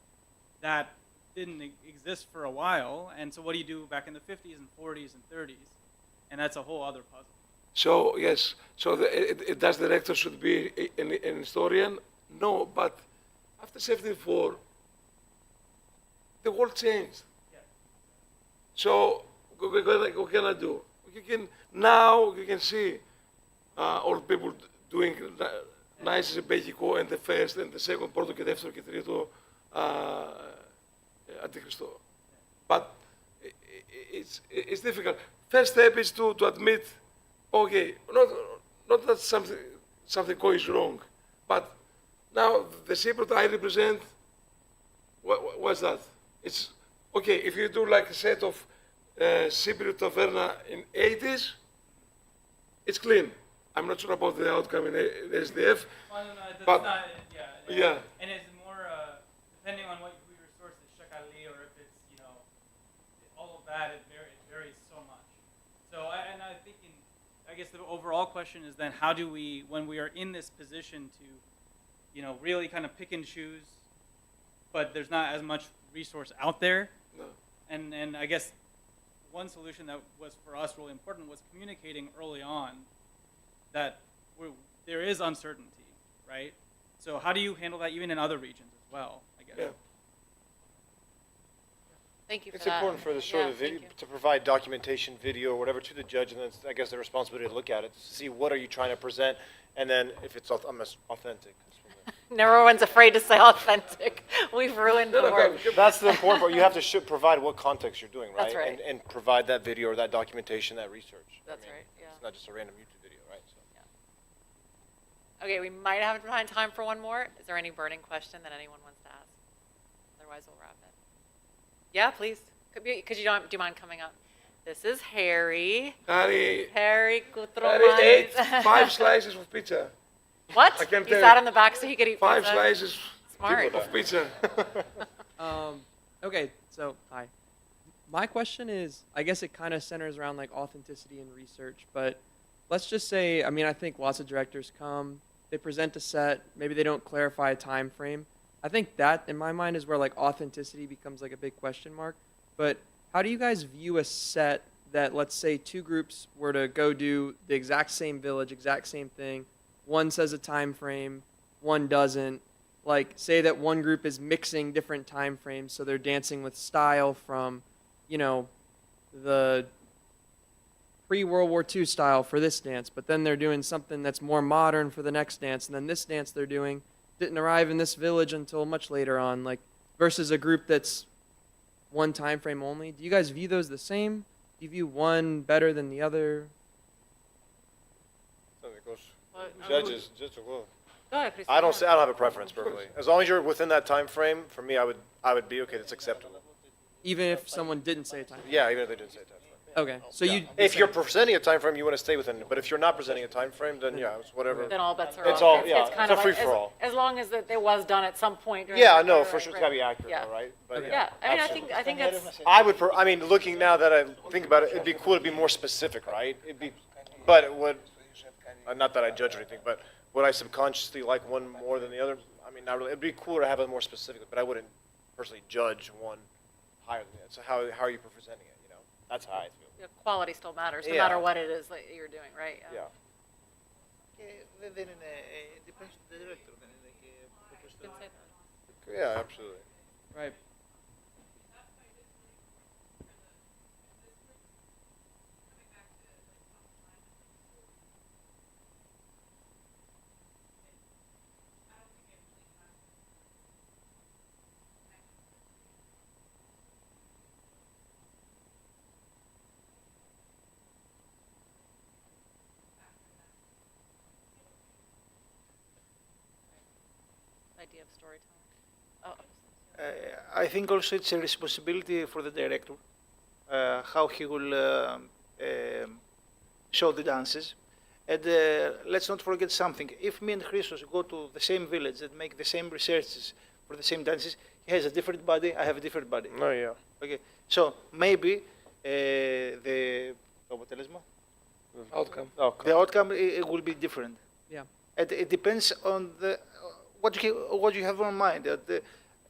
that didn't exist for a while. And so what do you do back in the 50s and 40s and 30s? And that's a whole other puzzle. So yes, so does the rector should be an historian? No, but after 74, the world changed. Yeah. So what can I do? Now you can see all people doing nice Belgico and the first and the second, πρώτο και δεύτερο και τρίτο Αντιχριστό. But it's difficult. First step is to admit, okay, not that something goes wrong, but now the Cypriot I represent, what's that? It's okay if you do like a set of Cypriot Taverna in 80s, it's clean. I'm not sure about the outcome in SDF. Well, no, that's but not, yeah. And it's more depending on who your source is, Shakali, or if it's, you know, all of that, it varies so much. So, I think, I guess the overall question is then, how do we, when we are in this position to, you know, really kind of pick and choose, but there's not as much resource out there, No. and I guess one solution that was for us really important was communicating early on that there is uncertainty, right? So how do you handle that even in other regions as well, I guess? Yeah. Thank you for It's that. important for the sort Yeah, of video, thank you. to provide documentation, video, or whatever to the judge, and then it's, I guess, the responsibility to look at it, to see what are you trying to present, and then if it's authentic. Never one's afraid to say authentic. We've ruined the word. That's the important part. You have to provide what context you're doing, right? That's right. And provide that video or that documentation, that research. That's right, yeah. It's not just a random YouTube video, right? So. Okay, we might have time for one more. Is there any burning question that anyone wants to ask? otherwise we'll wrap it. Yeah, please. Could you do you mind coming up? This is Harry. Harry Kutromanis. ate 5 slices of pizza. What? I can He tell sat you. in the back so he could eat 5 pizza. slices Smart. of pizza. Okay, so hi. My question is, I guess it kind of centers around like authenticity and research, but let's just say, I mean, I think lots of directors come, they present a set, maybe they don't clarify a time frame. I think that, in my mind, is where like authenticity becomes like a big question mark. But how do you guys view a set that, let's say, 2 groups were to go do the exact same village, exact same thing? One says a time frame, one doesn't. Like, say that one group is mixing different time frames, so they're dancing with style from, you know, the pre-World War II style for this dance, but then they're doing something that's more modern for the next dance, and then this dance they're doing didn't arrive in this village until much later on, like, versus a group that's one time frame only. Do you guys view those the same? Do you view one better than the other? Judges, well, Go ahead, Christos. I don't have a preference personally. As long as you're within that time frame, for me, I would be okay. That's acceptable. Even if someone didn't say a time frame? Yeah, even if they didn't say a time frame. Okay, so you... If you're presenting a time frame, you want to stay within it. But if you're not presenting a time frame, then yeah, it's whatever. Then all bets are It's off. all- yeah, kind it's a of like- free-for-all. As long as it was done at some point. During Yeah, the- no, right, for sure, it's right. got to be accurate, Yeah. all right? But Yeah, I mean, absolutely. I think it's, I would, I mean, looking now that I think about it, it'd be cool to be more specific, right? But it would, not that I judge or anything, but would I subconsciously like one more than the other? I mean, not really. It'd be cooler to have it more specific, but I wouldn't personally judge one higher than the other. So how are you presenting it, you know? That's how I feel. quality still matters, no Yeah. matter what it is that you're doing, right? Yeah. Δεν είναι, depends on the director, δεν είναι και όπως το... Didn't say that. Yeah, absolutely. Right. Idea of storytelling. Oh, I think also it's a responsibility for the director, how he will show the dances. And let's not forget something. If me and Christos go to the same village and make the same researches for the same dances, he has a different body, I have a different body. No, yeah. Okay, so maybe the αποτέλεσμα, Outcome. the outcome it will be different. Yeah. And it depends on the what you have on mind.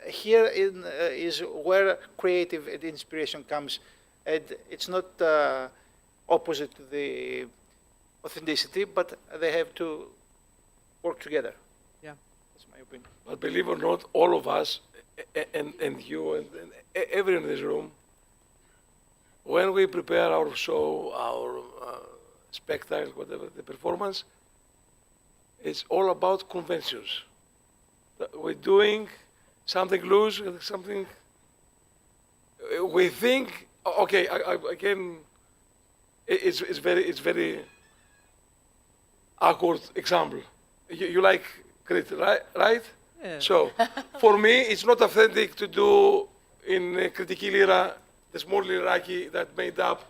Here is where creative and inspiration comes, and it's not opposite to the authenticity, but they have to work together. Yeah. That's my opinion. But believe or not, all of us, and you, and everyone in this room, when we prepare our show, our spectacle, whatever, the performance, it's all about conventions. We're doing something loose, something. We think, okay, again, it's very awkward example. You like Crete, right? Yeah. So, for me, it's not authentic to do in Kritiki Lira the small liraki that made up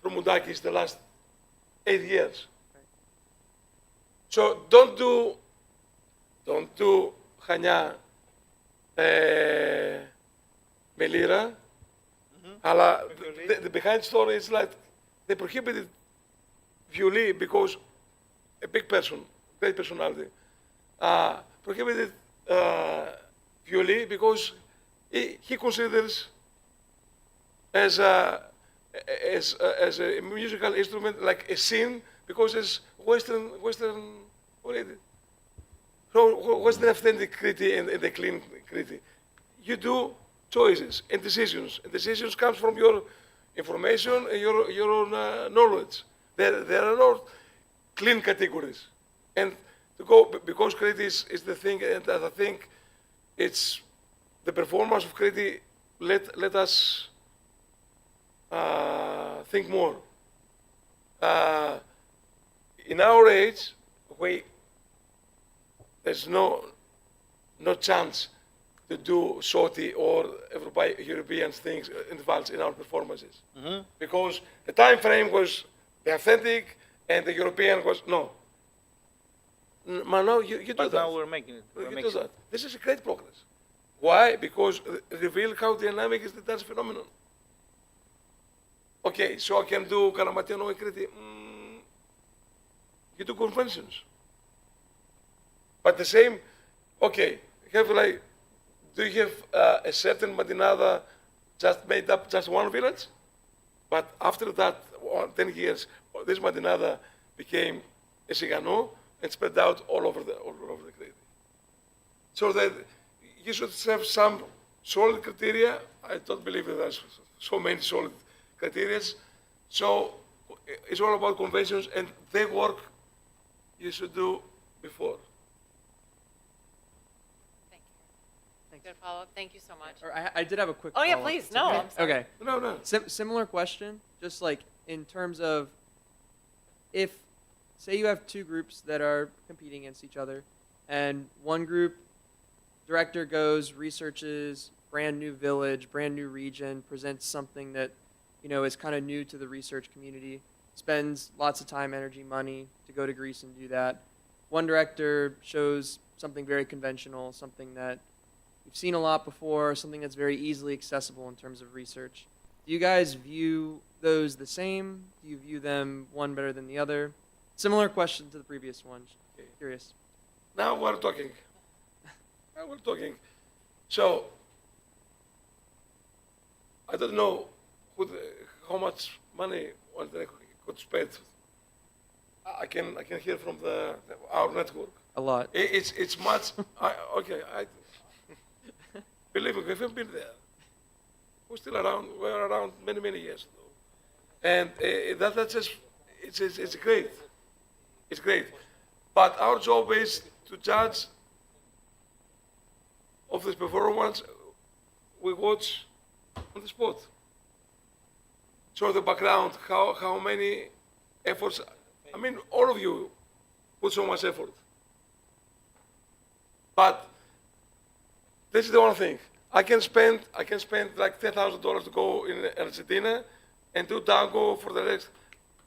from Moudakis the last 8 years. So don't do Χανιά με λίρα, αλλά the behind story is like they prohibited violin because a big person, great personality, prohibited violin because he considers as a musical instrument like a sin because it's Western oriented. So what's the authentic Crete and the clean Crete? You do choices and decisions. And decisions comes from your information and your own knowledge. There are not clean categories. And to go, because Crete is the thing, and I think it's the performance of Crete let us think more. In our age, there's no chance to do SOTI or European things in advance in our performances. Because the time frame was the authentic and the European was no. No, you do But that. now we're making it. We're You do making that. This is a great progress. Why? Because reveal how dynamic is the dance phenomenon. Okay, so I can do Karamatiano and Crete. You do conventions. But the same, okay, do you have a certain Madinada just made up just one village? But after that, 10 years, this Madinada became a Sigano and spread out all over the Crete. So that you should have some solid criteria. I don't believe that there's so many solid criteria. So it's all about conventions and the work you should do before. Thank you. Good follow-up. Thank you so much. Or I did have a quick Oh, yeah, follow-up. please. It's No, okay. I'm sorry. Okay. No. Similar question, just like in terms of if, say you have two groups that are competing against each other, and one group director goes, researches brand new village, brand new region, presents something that, is kind of new to the research community, spends lots of time, energy, money to go to Greece and do that. One director shows something very conventional, something that you've seen a lot before, something that's very easily accessible in terms of research. Do you guys view those the same? Do you view them one better than the other? Similar question to the previous one. Curious. Now we're talking. So, I don't know how much money one director could spend. I can hear from our network. A lot. It's much. Believe me, we haven't been there. We're still around. We're around many years though, and that's just it's great. It's great, but our job is to judge of this performance. We watch on the spot. So the background, how many efforts. I mean, all of you put so much effort. But this is the one thing. I can spend like $10,000 to go in Argentina and do tango for the rest.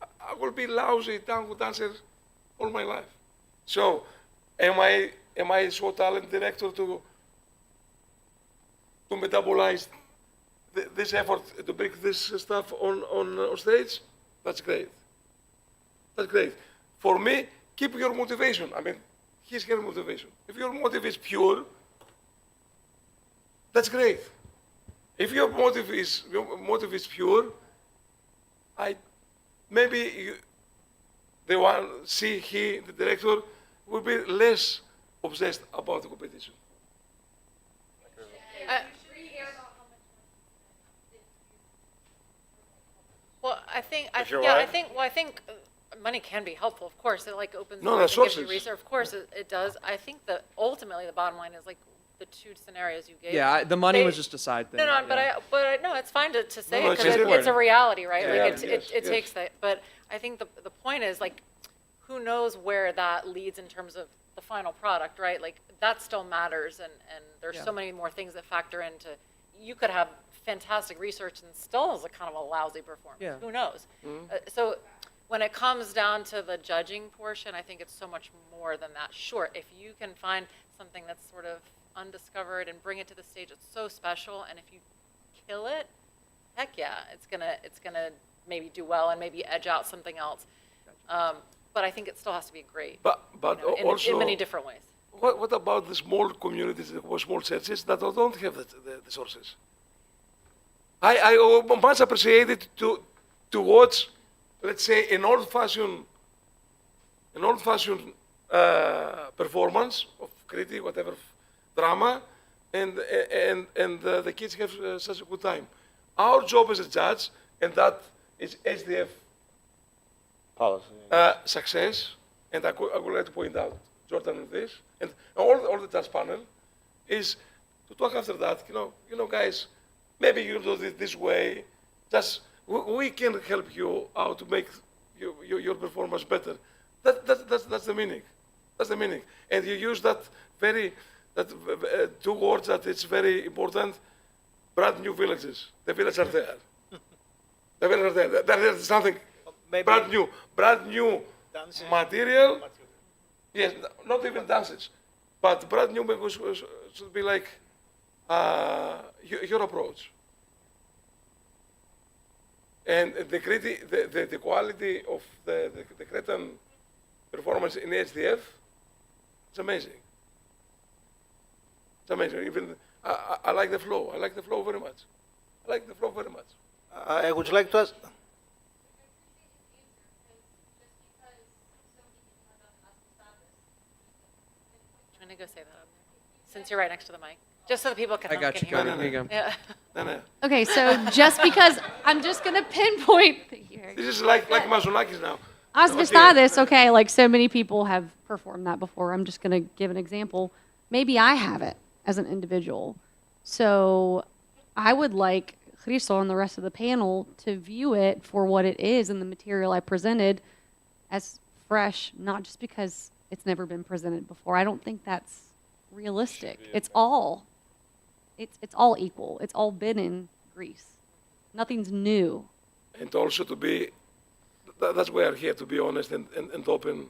I will be lousy tango dancer all my life. So, am I so talented director to metabolize this effort to bring this stuff on stage? That's great. That's great. For me, keep your motivation. I mean, here's your motivation. If your motive is pure, that's great. If your motive is pure, the director, will be less obsessed about the competition. Well, I you're think money can be helpful, of course. It opens No, doors that's and gives you sources. research. Of course, it does. I think that ultimately the bottom line is the two scenarios you gave. Yeah, the money They- was just a side thing. No, yeah. but no, it's fine to say No, it it's because it's a important. reality, right? Yeah, It yes. takes that. But I think the point is who knows where that leads in terms of the final product, right? That still matters, and there's Yeah. so many more things that factor into. You could have fantastic research and still is a kind of a lousy performance. Yeah. Who knows? So when it comes down to the judging portion, I think it's so much more than that. Sure, if you can find something that's sort of undiscovered and bring it to the stage, it's so special. And if you kill it, heck yeah, it's gonna maybe do well and maybe edge out something else. But I think it still has to be great. But in also, many different ways. what about the small communities or small churches that don't have the sources? I much appreciate it to watch, let's say, an old-fashioned performance of critique, whatever drama, and the kids have such a good time. Our job as a judge, and that is HDF Policy. success, and I would like to point out Jordan in this, and all the judge panel, is to talk after that. Guys, maybe you do it this way. Just we can help you out to make your performance better. That's the meaning. That's the meaning. And you use that very that two words that it's very important, brand new villages. The villages are there. The villages are there. There is something Maybe brand new dances. material. Yes, not even dances, but brand new because should be like your approach. And the quality of the Cretan performance in HDF, it's amazing. It's amazing. Even I like the flow. I like the flow very much. I like the flow very much. I would like to ask. Trying to go say that up there, since you're right next to the mic, just so the people can. I got you, can hear Cody. you. Here you go. Yeah. No, no. Okay, so just because I'm just gonna pinpoint here. This is like Mazonakis now. Asbestades, okay, like so many people have performed that before. I'm just gonna give an example. Maybe I have it as an individual. So I would like Christo and the rest of the panel to view it for what it is and the material I presented as fresh, not just because it's never been presented before. I don't think that's realistic. It's all equal. It's all been in Greece. Nothing's new. And also to be, that's why we're here, to be honest and open.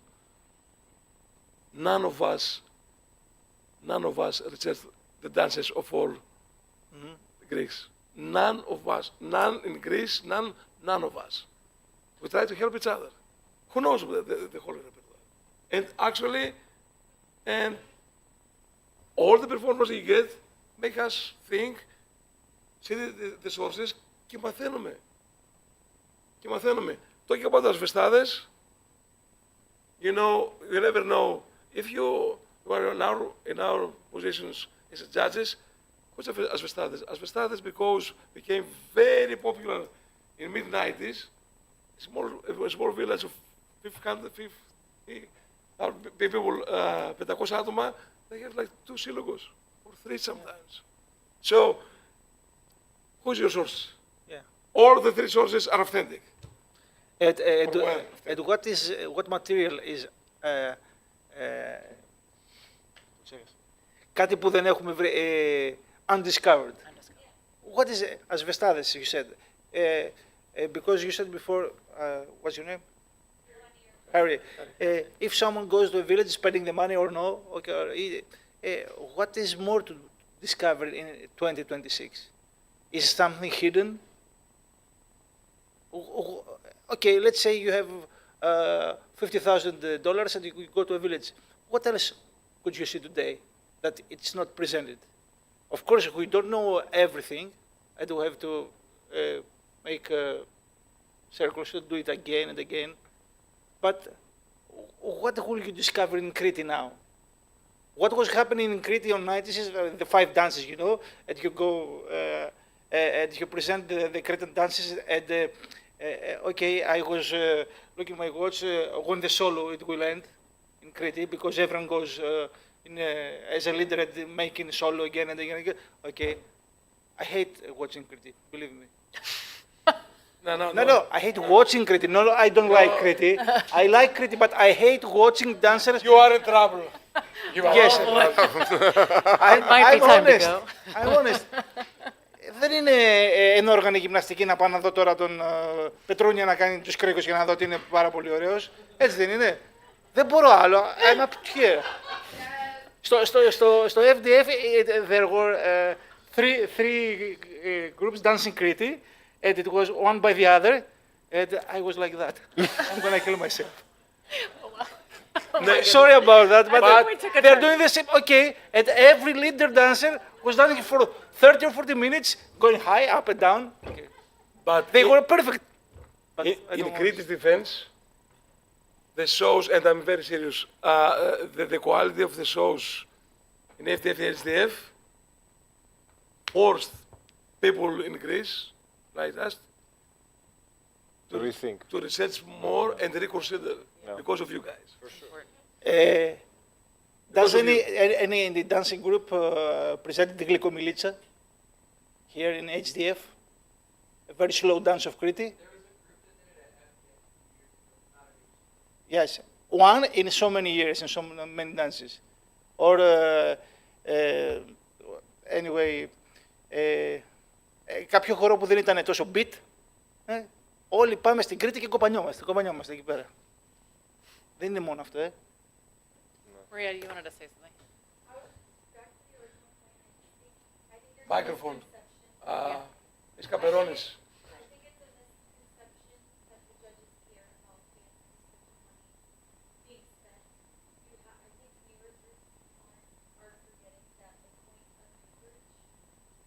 None of us researched the dances of all Greeks. None of us. None in Greece, none of us. We try to help each other. Who knows the whole repertoire? And actually, and all the performers you get make us think, see the sources, και μαθαίνουμε. Talking about asbestades, you know, you never know. If you were in our positions as judges, what's asbestades? Asbestades because became very popular in mid-90s. A small village of 550 people, 500 άτομα, they have like 2 syllagos or 3 sometimes. So, who's your source? Yeah. All the 3 sources are authentic. And what material is κάτι που δεν έχουμε βρει, undiscovered. What is asbestades, you said? Because you said before, what's your name? Harry. If someone goes to a village spending the money or no, okay, what is more to discover in 2026? Is something hidden? Okay, let's say you have $50,000 and you go to a village. What else could you see today that it's not presented? Of course, we don't know everything. I do have to make circles to do it again and again. But what will you discover in Crete now? What was happening in Crete on 90s is the 5 dances, you know, and you go and you present the Cretan dances. And okay, I was looking at my watch when the solo it will end in Crete because everyone goes as a leader at making solo again and again and again. Okay, I hate watching Crete, believe me. No, I hate watching Crete. No, I don't like Crete. I like Crete, but I hate watching dancers. You are in trouble. Yes. Might be time to go. I'm honest. Δεν είναι ενόργανη γυμναστική να πάω να δω τώρα τον Πετρούνια να κάνει τους κρίκους και να δω ότι είναι πάρα πολύ ωραίος. Έτσι δεν είναι. Δεν μπορώ άλλο. I'm up here. Στο HDF there were three groups dancing Crete. And it was one by the other, and I was like that. I'm gonna kill myself. Sorry about that, but they're doing the same. Okay, and every leader dancer was dancing for 30 or 40 minutes, going high, up and down. Okay. But They were perfect. But in Crete's defense, the shows, and I'm very serious, the quality of the shows in FDF and HDF forced people in Greece like us To rethink. to research more and reconsider because of you guys. For sure. Does any in the dancing group present the Glykomilitsa here in HDF? A very slow dance of Crete? Yes, one in so many years, in so many dances. Or Anyway, κάποιο χώρο που δεν ήταν τόσο beat, όλοι πάμε στην Κρήτη και κοπανιόμαστε εκεί πέρα. Δεν είναι μόνο αυτό, Maria, you wanted to say something? Microphone. Ms. Kaperonis. I think it's a misconception that the judges care about being spent. I think viewers are forgetting that the point of research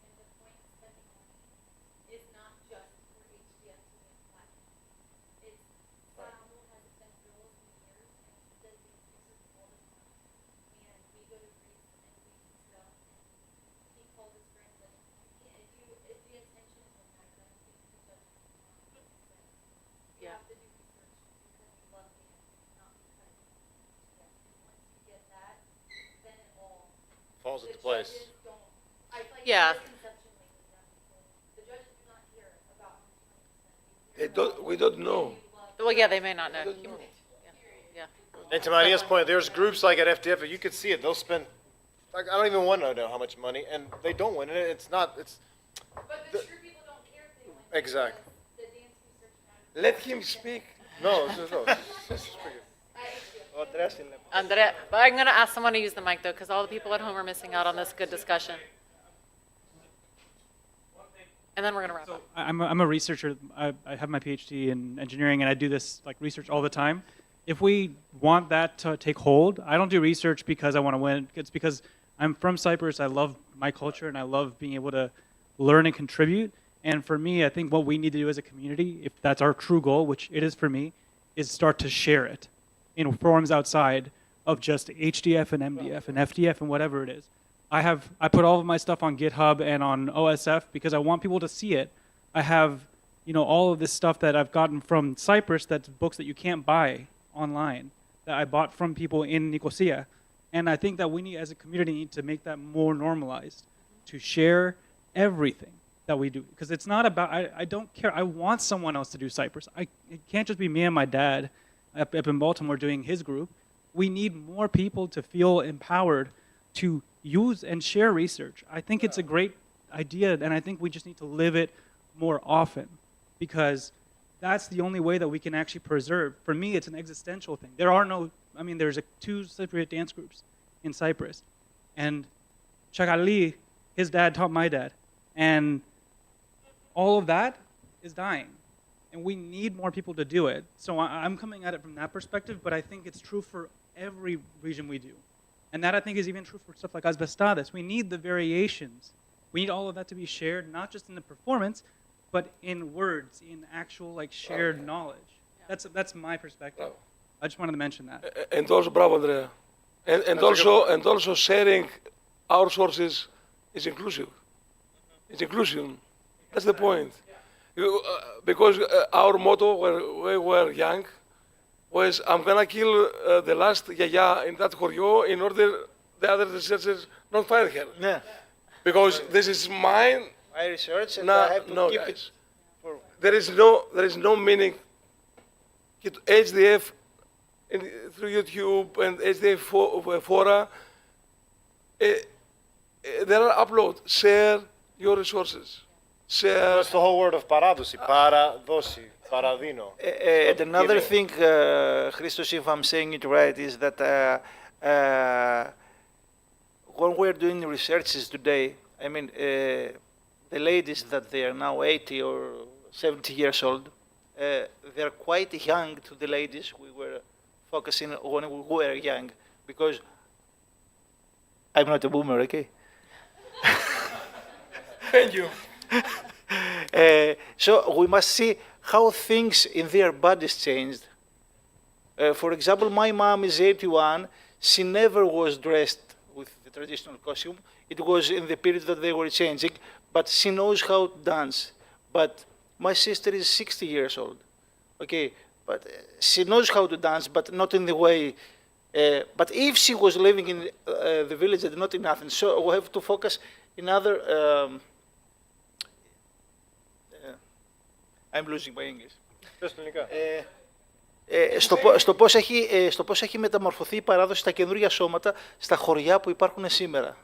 and the point of spending money is not just for HDF to win platinum. It's Sarantos has spent bills in years and he does these research all the time. And we go to Greece and we do stuff and he calls his friends and if the intention is what matters, I think the judges you Yeah. have to do research because you love dance, not because and once you get that, then it all Falls the into place. judges don't I feel like Yeah. the misconception lately that people the judges do not care about how much money you spend. We don't know. Well, yeah, they may not know. Yeah. And to Maria's point, there's groups like at FDF, you can see it, they'll spend, like, I don't even want to know how much money, and they don't win, and it's not, it's, But the true people don't care if they win. Exactly. because The dance research matters. Let him speak. no. Andrea, but I'm going to ask someone to use the mic, though, because all the people at home are missing out on this good discussion. And then we're going to wrap up. I'm a researcher. I have my PhD in engineering, and I do this like research all the time. If we want that to take hold, I don't do research because I want to win. It's because I'm from Cyprus. I love my culture, and I love being able to learn and contribute. And for me, I think what we need to do as a community, if that's our true goal, which it is for me, is start to share it in forums outside of just HDF and MDF and FDF and whatever it is. I put all of my stuff on GitHub and on OSF because I want people to see it. I have, all of this stuff that I've gotten from Cyprus, that's books that you can't buy online, that I bought from people in Nicosia. And I think that we need, as a community, need to make that more normalized, to share everything that we do. Because it's not about, I don't care. I want someone else to do Cyprus. It can't just be me and my dad up in Baltimore doing his group. We need more people to feel empowered to use and share research. I think it's a great idea, and I think we just need to live it more often, because that's the only way that we can actually preserve. For me, it's an existential thing. There's two Cypriot dance groups in Cyprus, and Chagali, his dad taught my dad, and all of that is dying, and we need more people to do it. So I'm coming at it from that perspective, but I think it's true for every region we do. And that, I think, is even true for stuff like Asbestades. We need the variations. We need all of that to be shared, not just in the performance, but in words, in actual shared knowledge. That's my perspective. I just wanted to mention that. And also, bravo, Andrea. And also sharing our sources is inclusive. It's inclusion. That's the point. Because our motto when we were young was, I'm going to kill the last yaya in that choreo in order the other researchers not fire her. Yeah. Because this is mine. I research and I have to No, keep guys. it. There is no meaning. HDF through YouTube and HDF fora. There are uploads. Share your resources. Share. That's the whole word of paradosi, paradosi, paradino. And another thing, Christos, if I'm saying it right, is that when we're doing researches today, the ladies that they are now 80 or 70 years old, they're quite young to the ladies we were focusing when we were young, because I'm not a boomer, okay? Thank you. So we must see how things in their bodies changed. For example, my mom is 81. She never was dressed with the traditional costume. It was in the period that they were changing, but she knows how to dance. But my sister is 60 years old. Okay, but she knows how to dance, but not in the way. But if she was living in the village and not in Athens, so we have to focus in other. I'm losing my English. Στο πώς έχει μεταμορφωθεί η παράδοση στα καινούργια σώματα, στα χωριά που υπάρχουν σήμερα.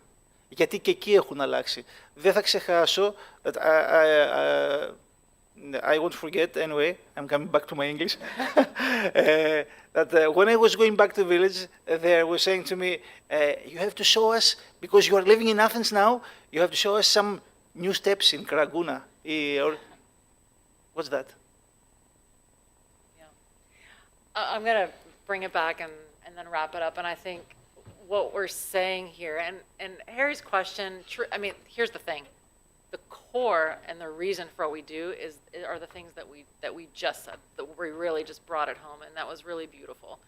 γιατί και εκεί έχουν αλλάξει. Δεν θα ξεχάσω, I won't forget, anyway, I'm coming back to my English, that when I was going back to the village, they were saying to me, you have to show us, because you are living in Athens now, you have to show us some new steps in Karaguna. Or, what's that? I'm going to bring it back and then wrap it up. And I think what we're saying here, and Harry's question, I mean, here's the thing. The core and the reason for what we do are the things that we just said, that we really just brought it home, and that was really beautiful.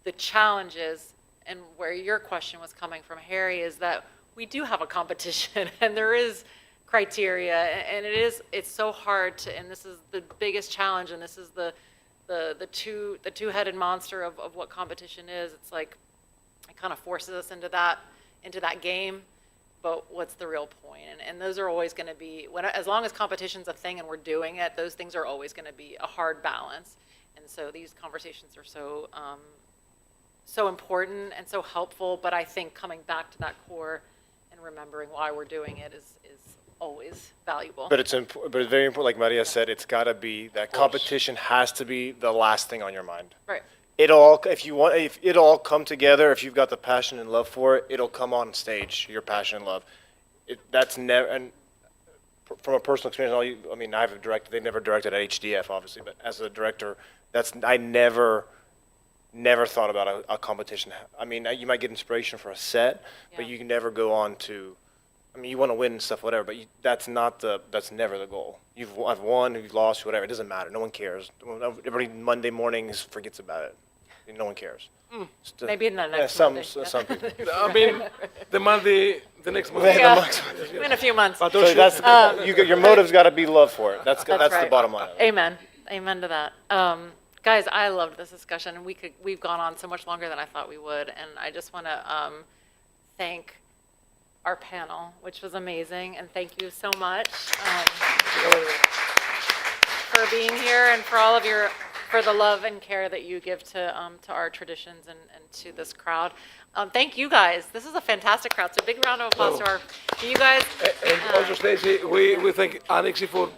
The challenge is, and where your question was coming from, Harry, is that we do have a competition, and there is criteria, and it's so hard to, and this is the biggest challenge, and this is the two-headed monster of what competition is. It's like it kind of forces us into that game. But what's the real point? And those are always going to be, as long as competition's a thing and we're doing it, those things are always going to be a hard balance. And so these conversations are so important and so helpful. But I think coming back to that core and remembering why we're doing it is always valuable. But but it's very important, like Maria said, it's got to be that competition has to be the last thing on your mind. Right. If it all come together, if you've got the passion and love for it, it'll come on stage, your passion and love. That's never, and from a personal experience, I mean, I've directed, they never directed at HDF, obviously, but as a director, I never thought about a competition. I mean, you might get inspiration for a set, but you can never go on to, I mean, you want to win and stuff, whatever, but that's never the goal. I've won, you've lost, whatever, it doesn't matter, no one cares. Every Monday morning forgets about it. No one cares. Maybe in the next Monday. Some people. I mean, the next Monday. In a few months. So your motive's got to be love for it. That's right. the bottom line. Amen. Amen to that. Guys, I loved this discussion, and we've gone on so much longer than I thought we would. And I just want to thank our panel, which was amazing, and thank you so much for being here and for all of for the love and care that you give to our traditions and to this crowd. Thank you guys. This is a fantastic crowd. So big round of applause to you guys. And also, Stacie, we thank Anoixi for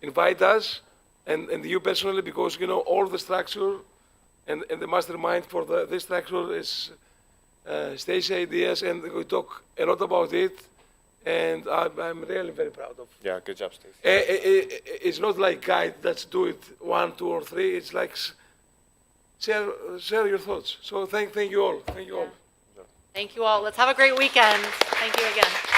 inviting us and you personally, because you know all the structure and the mastermind for this structure is Stacie ideas, and we talk a lot about it. And I'm really very proud of. Yeah, good job, Steve. It's not like guide, let's do it 1, 2, or 3. It's like share your thoughts. So thank you all. Thank you all. Thank you all. Let's have a great weekend. Thank you again.